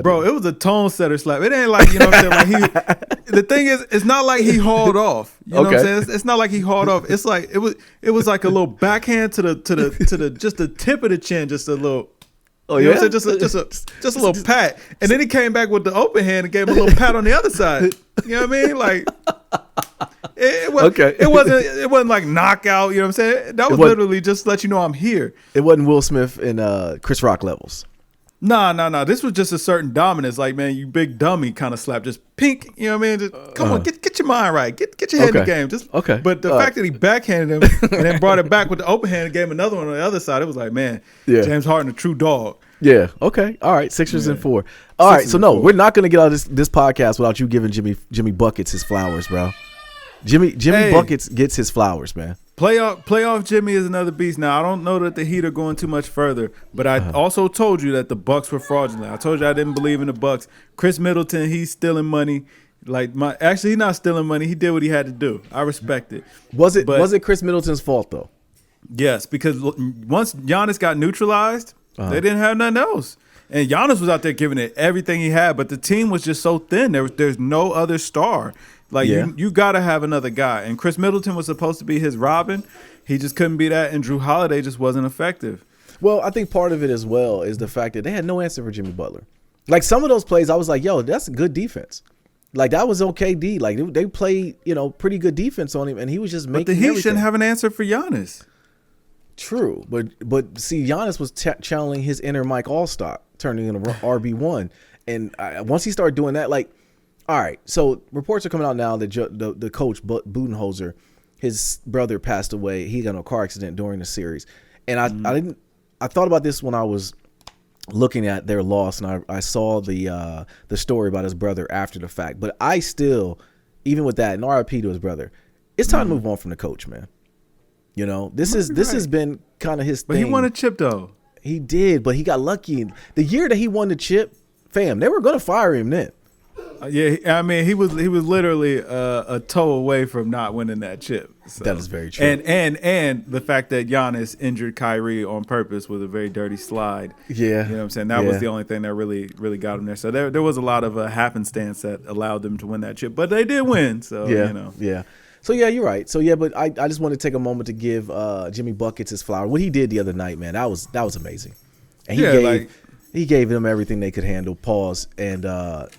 [SPEAKER 2] Bro, it was a tone setter slap. It ain't like, you know what I'm saying? Like the thing is, it's not like he hauled off. You know what I'm saying? It's not like he hauled off. It's like it was like a little backhand to the just the tip of the chin, just a little. Oh, you know what I'm saying? Just a little pat. And then he came back with the open hand and gave him a little pat on the other side. You know what I mean? Like it wasn't like knockout, you know what I'm saying? That was literally just to let you know I'm here.
[SPEAKER 1] It wasn't Will Smith and Chris Rock levels.
[SPEAKER 2] Nah. This was just a certain dominance. Like, man, you big dummy kind of slap. Just pink, you know what I mean? Just, come on, get your mind right. Get your head in the game. But the fact that he backhanded him and then brought it back with the open hand and gave him another one on the other side, it was like, man, James Harden, a true dog.
[SPEAKER 1] Yeah. Okay. All right. Sixers and 4. All right. So no, we're not going to get out of this podcast without you giving Jimmy Buckets his flowers, bro. Jimmy Buckets gets his flowers, man.
[SPEAKER 2] Playoff Jimmy is another beast. Now, I don't know that the Heat are going too much further, but I also told you that the Bucks were fraudulent. I told you I didn't believe in the Bucks. Chris Middleton, he's stealing money. Actually, he's not stealing money. He did what he had to do. I respect it.
[SPEAKER 1] Was it Chris Middleton's fault though?
[SPEAKER 2] Yes, because once Giannis got neutralized, they didn't have nothing else. And Giannis was out there giving it everything he had, but the team was just so thin. There's no other star. You got to have another guy. And Chris Middleton was supposed to be his Robin. He just couldn't be that. And Drew Holiday just wasn't effective.
[SPEAKER 1] Well, I think part of it as well is the fact that they had no answer for Jimmy Butler. Like some of those plays, I was like, yo, that's good defense. Like that was okay D. Like they played, pretty good defense on him, and he was just making.
[SPEAKER 2] But the Heat shouldn't have an answer for Giannis.
[SPEAKER 1] True, but see, Giannis was channeling his inner Mike Allstott, turning into RB1, and once he started doing that, like. All right, so reports are coming out now that the coach, Budenholzer, his brother passed away. He got in a car accident during the series. And I thought about this when I was looking at their loss, and I saw the story about his brother after the fact. But I still even with that, and RIP to his brother, it's time to move on from the coach, man. You know, this has been kind of his thing.
[SPEAKER 2] But he won a chip though.
[SPEAKER 1] He did, but he got lucky. The year that he won the chip, fam, they were gonna fire him then.
[SPEAKER 2] Yeah, I mean, he was literally a toe away from not winning that chip. So.
[SPEAKER 1] That is very true.
[SPEAKER 2] And the fact that Giannis injured Kyrie on purpose with a very dirty slide.
[SPEAKER 1] Yeah,
[SPEAKER 2] you know what I'm saying. That was the only thing that really got him there. So there was a lot of happenstance that allowed them to win that chip, but they did win. So
[SPEAKER 1] yeah,
[SPEAKER 2] you know.
[SPEAKER 1] Yeah. So yeah, you're right. So yeah, but I just want to take a moment to give Jimmy Buckets his flower. What he did the other night, man, that was amazing. And he gave them everything they could handle. Pause. And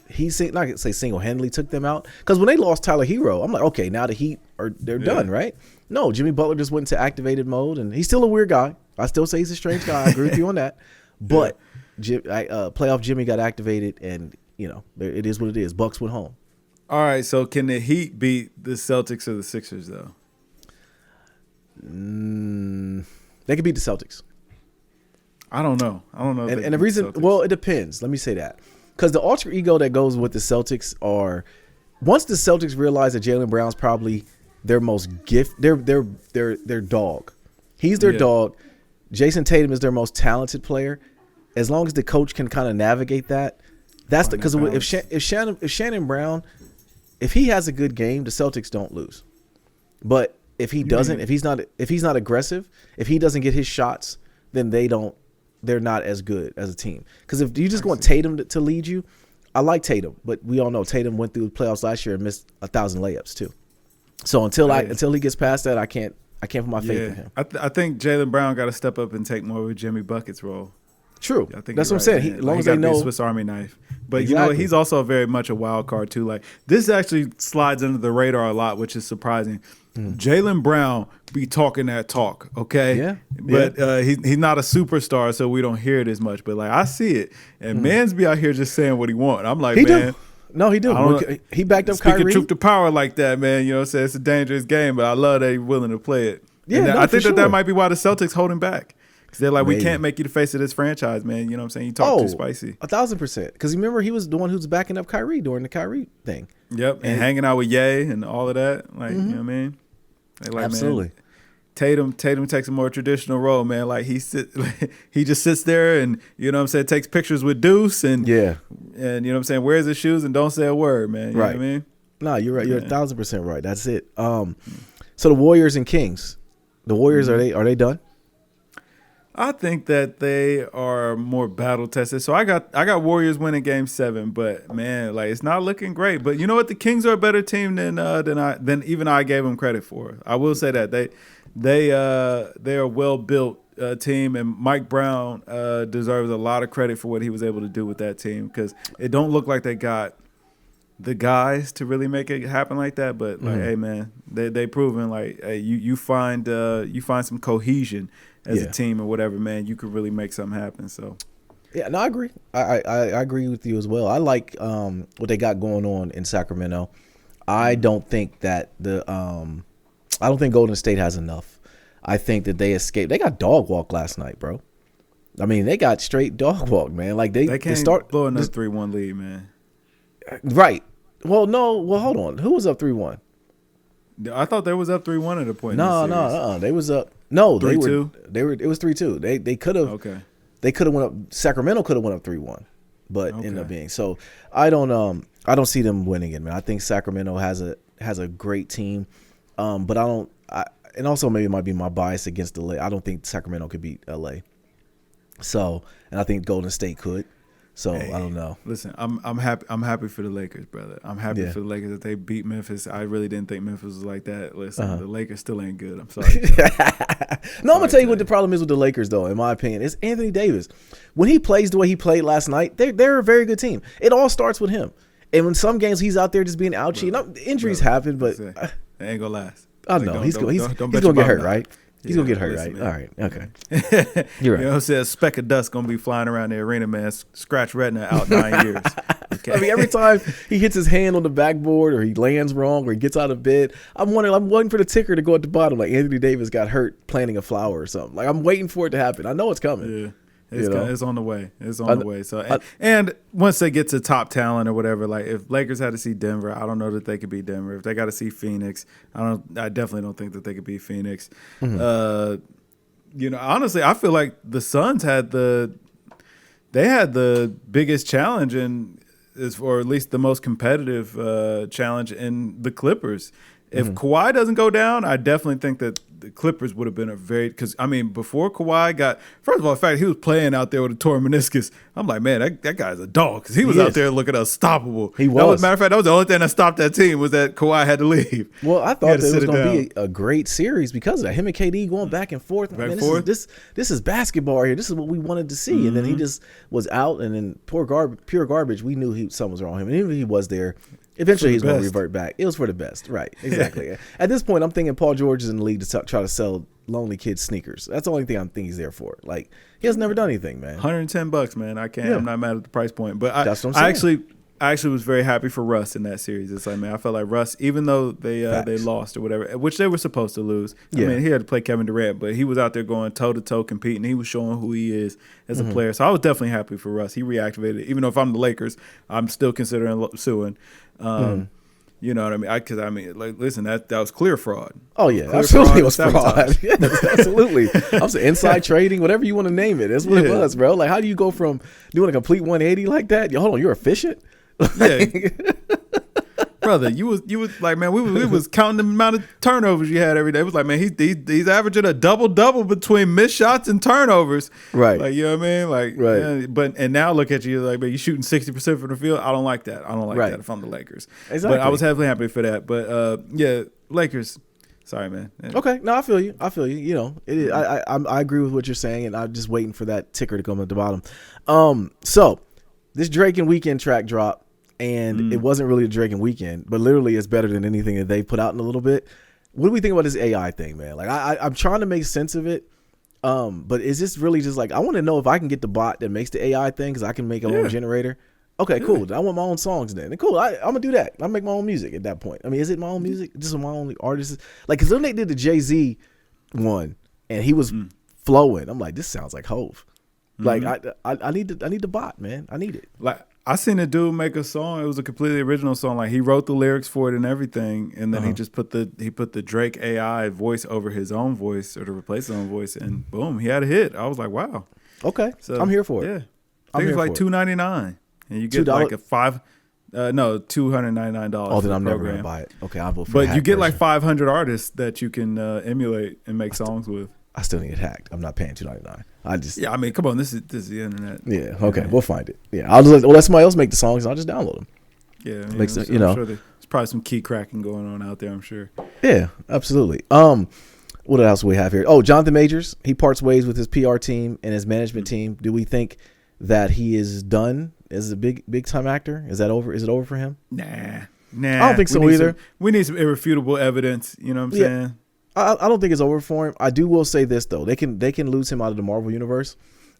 [SPEAKER 1] he not to say single-handedly took them out, because when they lost Tyler Hero, I'm like, okay, now the Heat they're done, right? No, Jimmy Butler just went into activated mode, and he's still a weird guy. I still say he's a strange guy. I agree with you on that. But playoff Jimmy got activated, and you know it is what it is. Bucks went home.
[SPEAKER 2] All right, so can the Heat beat the Celtics or the Sixers, though?
[SPEAKER 1] They could beat the Celtics.
[SPEAKER 2] I don't know.
[SPEAKER 1] And the reason, well, it depends. Let me say that. Because the alter ego that goes with the Celtics are, once the Celtics realize that Jaylen Brown's probably their most their dog. He's their dog. Jason Tatum is their most talented player. As long as the coach can kind of navigate that, that's because if Shannon Brown, if he has a good game, the Celtics don't lose. But if he doesn't, if he's not aggressive, if he doesn't get his shots, then they're not as good as a team. Because if you just want Tatum to lead you, I like Tatum, but we all know Tatum went through the playoffs last year and missed 1,000 layups too. So until he gets past that, I can't put my faith in him.
[SPEAKER 2] I think Jaylen Brown got to step up and take more of a Jimmy Buckets role.
[SPEAKER 1] True. That's what I'm saying. As long as they know,
[SPEAKER 2] Swiss Army knife. But you know, he's also very much a wild card too. Like, this actually slides under the radar a lot, which is surprising. Jaylen Brown be talking that talk, okay?
[SPEAKER 1] Yeah.
[SPEAKER 2] But he's not a superstar, so we don't hear it as much. But like, I see it, and man's be out here just saying what he want. I'm like, man.
[SPEAKER 1] No, he do. He backed up Kyrie.
[SPEAKER 2] Speaking truth to power like that, man. You know what I'm saying? It's a dangerous game, but I love that he's willing to play it. Yeah, I think that might be why the Celtics hold him back. Because they're like, we can't make you the face of this franchise, man. You know what I'm saying? You talk too spicy.
[SPEAKER 1] 1,000%. Because remember, he was the one who's backing up Kyrie during the Kyrie thing.
[SPEAKER 2] Yep, and hanging out with Ye and all of that. Like, you know what I mean? They like,
[SPEAKER 1] absolutely.
[SPEAKER 2] Man, Tatum takes a more traditional role, man. Like, he just sits there and, you know what I'm saying, takes pictures with Deuce and you know what I'm saying, wears his shoes and don't say a word, man. You know what I mean?
[SPEAKER 1] No, you're right. You're 1,000% right. That's it. So the Warriors and Kings. The Warriors, are they done?
[SPEAKER 2] I think that they are more battle tested. So I got Warriors winning Game 7, but man, like, it's not looking great. But you know what? The Kings are a better team than even I gave them credit for. I will say that they are a well built team, and Mike Brown deserves a lot of credit for what he was able to do with that team, because it don't look like they got the guys to really make it happen like that. But like, hey man, they proven like, hey, you find some cohesion as a team or whatever, man, you could really make something happen. So
[SPEAKER 1] yeah, no, I agree. I agree with you as well. I like what they got going on in Sacramento. I don't think that I don't think Golden State has enough. I think that they escaped. They got dog walk last night, bro. I mean, they got straight dog walk, man. Like they
[SPEAKER 2] can't blow another 3-1 lead, man.
[SPEAKER 1] Right. Well, no. Well, hold on. Who was up 3-1?
[SPEAKER 2] I thought they was up 3-1 at a point.
[SPEAKER 1] No. They was up. No,
[SPEAKER 2] 3-2.
[SPEAKER 1] They were. It was 3-2. They could have.
[SPEAKER 2] Okay.
[SPEAKER 1] They could have went up. Sacramento could have went up 3-1, but ended up being so. I don't see them winning it, man. I think Sacramento has a great team, but I don't. And also maybe it might be my bias against LA. I don't think Sacramento could beat LA. So, and I think Golden State could. So I don't know.
[SPEAKER 2] Listen, I'm happy for the Lakers, brother. I'm happy for the Lakers that they beat Memphis. I really didn't think Memphis was like that. Listen, the Lakers still ain't good. I'm sorry.
[SPEAKER 1] No, I'm gonna tell you what the problem is with the Lakers, though. In my opinion, it's Anthony Davis. When he plays the way he played last night, they're a very good team. It all starts with him. And when some games he's out there just being ouchy, injuries happen, but
[SPEAKER 2] they ain't gonna last.
[SPEAKER 1] I know he's gonna get hurt, right? He's going to get hurt, right? Man. All right. Okay. You're right.
[SPEAKER 2] You know what I'm saying? A speck of dust going to be flying around the arena, man. Scratch retina out 9 years. Okay.
[SPEAKER 1] I mean, every time he hits his hand on the backboard or he lands wrong or he gets out of bed, I'm waiting for the ticker to go at the bottom. Like Anthony Davis got hurt planting a flower or something. Like, I'm waiting for it to happen. I know it's coming.
[SPEAKER 2] Yeah. It's on the way. It's on the way. So and once they get to top talent or whatever, like if Lakers had to see Denver, I don't know that they could beat Denver. If they got to see Phoenix, I definitely don't think that they could beat Phoenix. Honestly, I feel like the Suns had the biggest challenge or at least the most competitive challenge in the Clippers. If Kawhi doesn't go down, I definitely think that the Clippers would have been because before Kawhi first of all, the fact he was playing out there with a torn meniscus, I'm like, man, that guy's a dog because he was out there looking unstoppable.
[SPEAKER 1] He was.
[SPEAKER 2] Matter of fact, that was the only thing that stopped that team was that Kawhi had to leave.
[SPEAKER 1] Well, I thought that it was going to be a great series because of that. Him and KD going back and forth. This is basketball here. This is what we wanted to see. And then he just was out, and then pure garbage. We knew something was wrong with him. And even if he was there, eventually he's going to revert back. It was for the best. Right. Exactly. At this point, I'm thinking Paul George is in the league to try to sell lonely kids sneakers. That's the only thing I'm thinking he's there for. Like, he has never done anything, man.
[SPEAKER 2] $110, man. I can't. Yeah. I'm not mad at the price point. But
[SPEAKER 1] that's what I'm saying.
[SPEAKER 2] I actually was very happy for Russ in that series. It's like, man, I felt like Russ, even though they lost or whatever, which they were supposed to lose. Yeah. I mean, he had to play Kevin Durant, but he was out there going toe-to-toe competing. He was showing who he is as a player. So I was definitely happy for Russ. He reactivated. Even though if I'm the Lakers, I'm still considering suing. You know what I mean? Listen, that was clear fraud.
[SPEAKER 1] Oh, yeah. Clear absolutely. It was fraud. Yes, absolutely. I was inside trading, whatever you want to name it. That's what it was, bro. Like, how do you go from doing a complete 180 like that? Hold on, you're efficient?
[SPEAKER 2] Yeah. Brother, you was like, man, we was counting the amount of turnovers you had every day. It was like, man, he's averaging a double between missed shots and turnovers.
[SPEAKER 1] Right.
[SPEAKER 2] Like, you know what I mean? Like, right. And now look at you, like, man, you shooting 60% from the field. I don't like that. I don't like that if I'm the Lakers.
[SPEAKER 1] Exactly.
[SPEAKER 2] But I was heavily happy for that. But Lakers. Sorry, man. Yeah.
[SPEAKER 1] Okay, no, I feel you. You know, I agree with what you're saying, and I'm just waiting for that ticker to come at the bottom. So this Drake and Weeknd track dropped. And it wasn't really a Drake and Weeknd, but literally it's better than anything that they put out in a little bit. What do we think about this AI thing, man? Like, I'm trying to make sense of it, but is this really just like, I want to know if I can get the bot that makes the AI thing because I can make a own generator. Okay, cool. I want my own songs then. Cool, I'm going to do that. I'll make my own music at that point. I mean, is it my own music? Just my own artists? Like, because then they did the Jay-Z one, and he was flowing. I'm like, this sounds like Hove. Like, I need the bot, man. I need it.
[SPEAKER 2] Like, I seen a dude make a song. It was a completely original song. Like, he wrote the lyrics for it and everything, and then he just put the Drake AI voice over his own voice or to replace his own voice, and boom, he had a hit. I was like, wow.
[SPEAKER 1] Okay, so I'm here for it.
[SPEAKER 2] Yeah, I think it's like $2.99, and you get like $299.
[SPEAKER 1] Oh, then I'm never gonna buy it. Okay, I'll vote for.
[SPEAKER 2] But you get like 500 artists that you can emulate and make songs with.
[SPEAKER 1] I still need it hacked. I'm not paying $2.99.
[SPEAKER 2] I mean, come on, this is the internet.
[SPEAKER 1] Yeah, okay, we'll find it. Yeah, I'll just let somebody else make the songs, and I'll just download them.
[SPEAKER 2] Yeah, I'm sure there's probably some key cracking going on out there, I'm sure.
[SPEAKER 1] Yeah, absolutely. What else do we have here? Oh, Jonathan Majors, he parts ways with his PR team and his management team. Do we think that he is done as a big time actor? Is that over? Is it over for him?
[SPEAKER 2] Nah.
[SPEAKER 1] I don't think so either.
[SPEAKER 2] We need some irrefutable evidence. You know what I'm saying?
[SPEAKER 1] I don't think it's over for him. I will say this though: they can lose him out of the Marvel universe,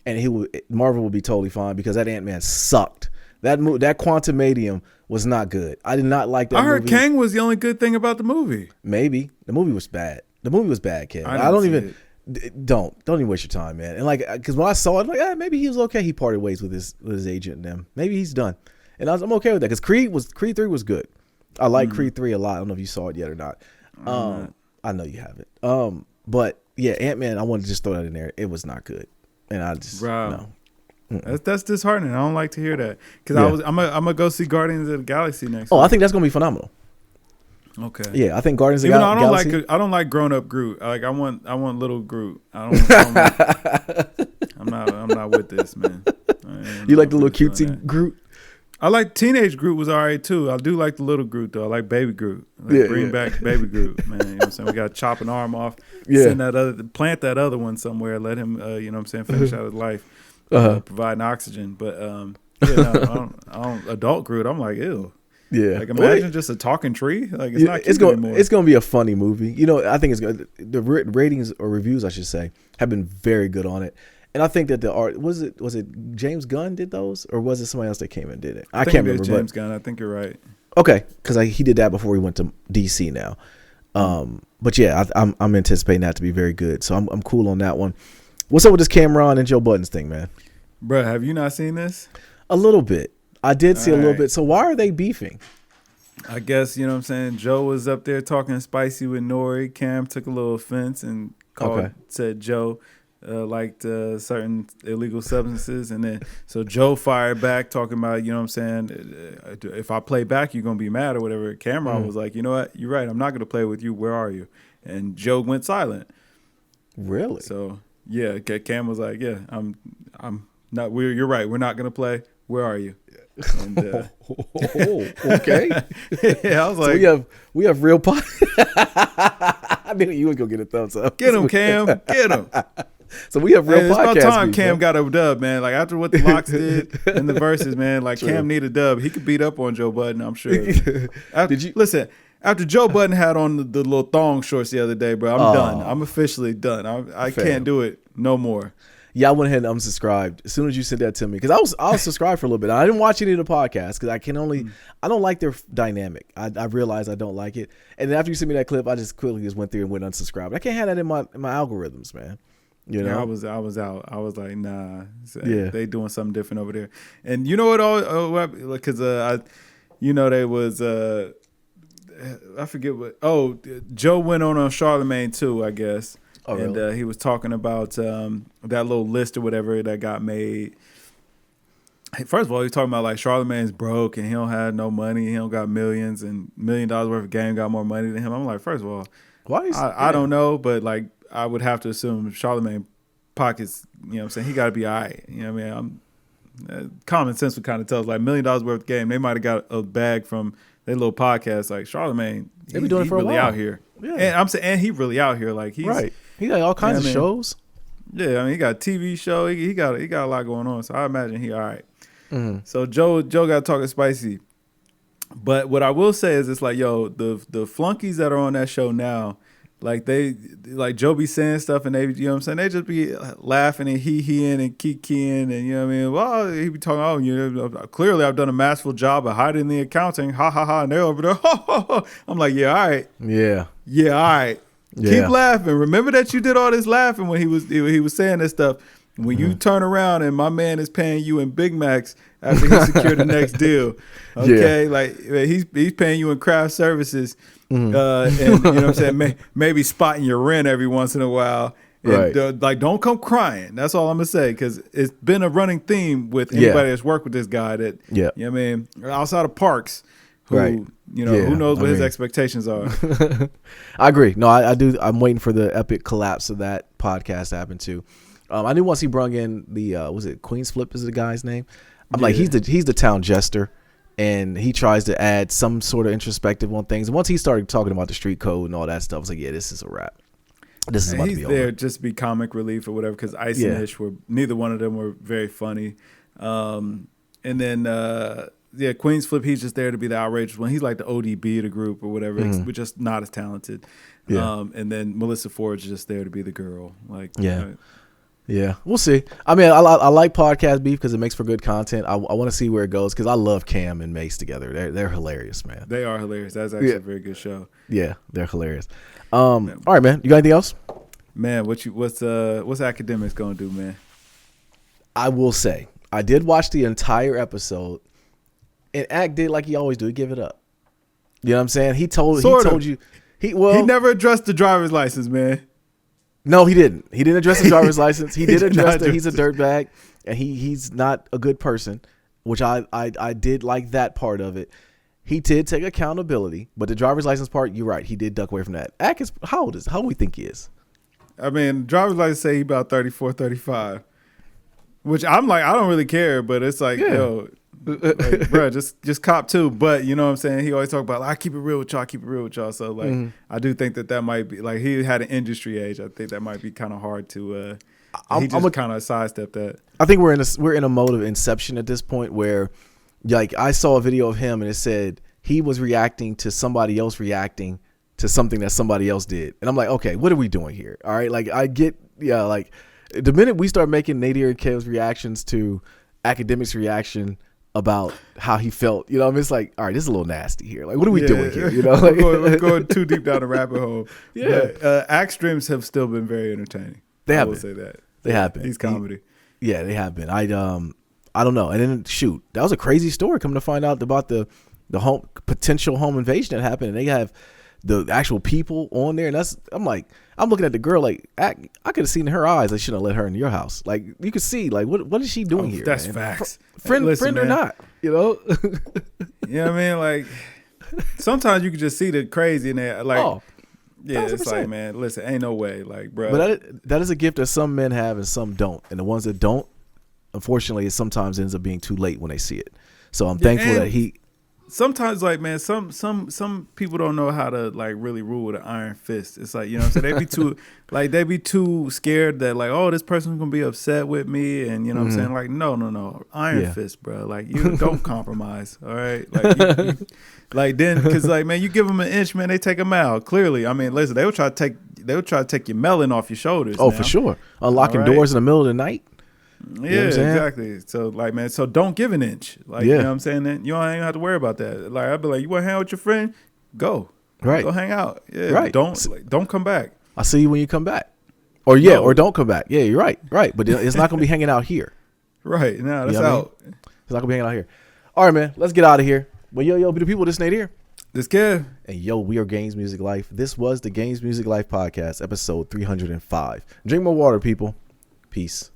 [SPEAKER 1] and Marvel will be totally fine because that Ant-Man sucked. That Quantumanium was not good. I did not like that.
[SPEAKER 2] I heard Kang was the only good thing about the movie.
[SPEAKER 1] Maybe the movie was bad. The movie was bad, kid. Don't even waste your time, man. And like, because when I saw it, I'm like, maybe he was okay. He parted ways with his agent and them. Maybe he's done, and I'm okay with that because Creed 3 was good. I like Creed 3 a lot. I don't know if you saw it yet or not. I know you haven't. But yeah, Ant-Man, I wanted to just throw that in there. It was not good, and I just no.
[SPEAKER 2] That's disheartening. I don't like to hear that because I'm gonna go see Guardians of the Galaxy next.
[SPEAKER 1] I think that's gonna be phenomenal.
[SPEAKER 2] Okay.
[SPEAKER 1] Yeah, I think Guardians of the Galaxy.
[SPEAKER 2] I don't like grown up Groot. I want little Groot. I'm not with this, man.
[SPEAKER 1] You like the little cutesy Groot?
[SPEAKER 2] I like teenage Groot was all right too. I do like the little Groot though. I like baby Groot. Bring back baby Groot, man. You know what I'm saying? We got to chop an arm off. Yeah. Plant that other one somewhere. Let him, you know what I'm saying, finish out his life, providing oxygen. But I don't adult Groot. I'm like, ew.
[SPEAKER 1] Yeah.
[SPEAKER 2] Like imagine just a talking tree. Like it's not cute anymore.
[SPEAKER 1] It's going to be a funny movie. You know, I think it's good. The ratings or reviews, I should say, have been very good on it. And I think that the art was it James Gunn did those, or was it somebody else that came and did it? I can't remember.
[SPEAKER 2] James Gunn. I think you're right.
[SPEAKER 1] Okay, because he did that before he went to DC now. But yeah, I'm anticipating that to be very good. So I'm cool on that one. What's up with this Cameron and Joe Budden thing, man?
[SPEAKER 2] Bruh, have you not seen this?
[SPEAKER 1] A little bit. I did see a little bit. So why are they beefing?
[SPEAKER 2] I guess, you know what I'm saying, Joe was up there talking spicy with Nori. Cam took a little offense and said Joe liked certain illegal substances. And then so Joe fired back talking about, you know what I'm saying, if I play back, you're going to be mad or whatever. Cameron was like, you know what, you're right. I'm not going to play with you. Where are you? And Joe went silent.
[SPEAKER 1] Really?
[SPEAKER 2] So, yeah, Cam was like, yeah, I'm not, you're right. We're not going to play. Where are you? And,
[SPEAKER 1] okay.
[SPEAKER 2] Yeah, I was like,
[SPEAKER 1] so we have real pot. I knew you would go get a thumbs up.
[SPEAKER 2] Get him, Cam. Get him.
[SPEAKER 1] So we have real podcast.
[SPEAKER 2] It's about time Cam got a dub, man. Like after what the Locks did in the verses, man. Like Cam need a dub. He could beat up on Joe Budden, I'm sure. Listen? After Joe Budden had on the little thong shorts the other day, bro, I'm done. I'm officially done. I can't do it no more.
[SPEAKER 1] Yeah, I went ahead and unsubscribed as soon as you sent that to me because I was subscribed for a little bit. I didn't watch any of the podcasts because I don't like their dynamic. I realized I don't like it, and then after you sent me that clip, I just quickly went through and went unsubscribed. I can't have that in my algorithms, man. You know,
[SPEAKER 2] I was out. I was like, nah. They doing something different over there. And you know what? Because they was. I forget what. Oh, Joe went on Charlemagne too, I guess. Oh, and really? He was talking about that little list or whatever that got made. First of all, he was talking about like Charlemagne's broke and he don't have no money. He don't got millions and $1 million worth of game got more money than him. I'm like, first of all, I don't know, but like I would have to assume Charlemagne pockets. You know what I'm saying? He got to be all right. You know what I mean? Common sense would kind of tell us like $1 million worth of game. They might have got a bag from their little podcast. Like Charlemagne,
[SPEAKER 1] he be doing it for
[SPEAKER 2] really
[SPEAKER 1] a while.
[SPEAKER 2] Out here.
[SPEAKER 1] Yeah.
[SPEAKER 2] And I'm saying, and he really out here. Like he's
[SPEAKER 1] right. He got all kinds of shows.
[SPEAKER 2] Yeah, I mean, he got a TV show. He got a lot going on. So I imagine he all right.
[SPEAKER 1] Mm-hmm.
[SPEAKER 2] So Joe got talking spicy. But what I will say is it's like, yo, the flunkies that are on that show now, like Joe be saying stuff and they, you know what I'm saying, they just be laughing and he-heing and kikiing and, you know what I mean? Well, he be talking, oh, you know, clearly I've done a masterful job of hiding the accounting, ha, ha, ha, and they're over there, ha, ha, ha. I'm like, yeah, all right.
[SPEAKER 1] Yeah.
[SPEAKER 2] Yeah, all right.
[SPEAKER 1] Yeah.
[SPEAKER 2] Keep laughing. Remember that you did all this laughing when he was saying this stuff. When you turn around and my man is paying you in Big Macs after he secured the next deal, okay? Yeah. Like he's paying you in craft services, and you know what I'm saying, maybe spotting your rent every once in a while. And,
[SPEAKER 1] right.
[SPEAKER 2] Like don't come crying. That's all I'm gonna say because it's been a running theme with anybody that's worked with this guy that you know what I mean, outside of Parks, who you know who knows what his expectations are.
[SPEAKER 1] I agree. No, I do. I'm waiting for the epic collapse of that podcast to happen too. I knew once he brung in the was it Queen's Flip is the guy's name. I'm like he's the town jester, and he tries to add some sort of introspective on things. And once he started talking about the street code and all that stuff, I was like, yeah, this is a wrap. This is about to be over. He's there
[SPEAKER 2] just to be comic relief or whatever because Ice and Ish were neither one of them were very funny. And then Queen's Flip, he's just there to be the outrageous one. He's like the ODB of the group or whatever. We're just not as talented. Yeah. And then Melissa Ford's just there to be the girl. Like
[SPEAKER 1] Yeah, we'll see. I mean, I like podcast beef because it makes for good content. I want to see where it goes because I love Cam and Mace together. They're hilarious, man.
[SPEAKER 2] They are hilarious. That's actually a very good show.
[SPEAKER 1] Yeah, they're hilarious. All right, man. You got anything else?
[SPEAKER 2] Man, what's Academics gonna do, man?
[SPEAKER 1] I will say I did watch the entire episode, and Act did like he always do. He give it up. You know what I'm saying? He told you he
[SPEAKER 2] never addressed the driver's license, man.
[SPEAKER 1] No, he didn't. He didn't address his driver's license. He did address that he's a dirtbag and he's not a good person, which I did like that part of it. He did take accountability, but the driver's license part, you're right. He did duck away from that. Ack is how old do we think he is?
[SPEAKER 2] I mean, driver's license say he about 34, 35, which I'm like, I don't really care, but it's like, yo, like, bro, just cop too. But you know what I'm saying? He always talk about, like, I keep it real with y'all. So like, I do think that might be like he had an industry age. I think that might be kind of hard to. He just kind of sidestepped that.
[SPEAKER 1] I think we're in a mode of inception at this point where, like, I saw a video of him and it said he was reacting to somebody else reacting to something that somebody else did, and I'm like, okay, what are we doing here? All right, like I get, like the minute we start making Nadir Kale's reactions to Academics' reaction about how he felt, you know, I mean, it's like, all right, this is a little nasty here. Like, what are we doing here? You know, like,
[SPEAKER 2] we're going too deep down the rabbit hole. Yeah, Act streams have still been very entertaining.
[SPEAKER 1] They have.
[SPEAKER 2] I will say that.
[SPEAKER 1] They have been.
[SPEAKER 2] He's comedy.
[SPEAKER 1] Yeah, they have been. I don't know. And then shoot, that was a crazy story. Coming to find out about the potential home invasion that happened, and they have the actual people on there, and I'm looking at the girl like I could have seen in her eyes. I shouldn't have let her in your house. Like you could see like what is she doing here?
[SPEAKER 2] That's
[SPEAKER 1] man?
[SPEAKER 2] facts.
[SPEAKER 1] Friend or not, you know?
[SPEAKER 2] You know what I mean? Like sometimes you can just see the crazy in there. Like yeah, 100%. It's like, man, listen, ain't no way, like, bro.
[SPEAKER 1] But that is a gift that some men have and some don't, and the ones that don't, unfortunately, it sometimes ends up being too late when they see it. So I'm thankful that he.
[SPEAKER 2] Sometimes, like, man, some people don't know how to like really rule with an iron fist. It's like, you know what I'm saying? They be too scared that like, oh, this person's gonna be upset with me, and you know what I'm saying? Like, no, iron fist, bro. Like, you don't compromise, all right? Like, like then, because like, man, you give them an inch, man, they take a mile. Clearly, I mean, listen, they would try to take your melon off your shoulders.
[SPEAKER 1] Oh, now. For sure, unlocking doors in the middle of the night.
[SPEAKER 2] Yeah, you know exactly. So like, man, so don't give an inch. Like, you know what I'm saying? Then you don't even have to worry about that. Like, I'd be like, you want to hang out with your friend? Go.
[SPEAKER 1] Right.
[SPEAKER 2] Go hang out. Yeah.
[SPEAKER 1] Right.
[SPEAKER 2] Don't come back.
[SPEAKER 1] I'll see you when you come back. Or or don't come back. Yeah, you're right. Right. But it's not gonna be hanging out here.
[SPEAKER 2] Right. No, that's out.
[SPEAKER 1] I mean? It's not gonna be hanging out here. All right, man. Let's get out of here. But yo, be the people, this Nate here.
[SPEAKER 2] This Kev.
[SPEAKER 1] And we are Games Music Life. This was the Games Music Life podcast, episode 305. Drink more water, people. Peace.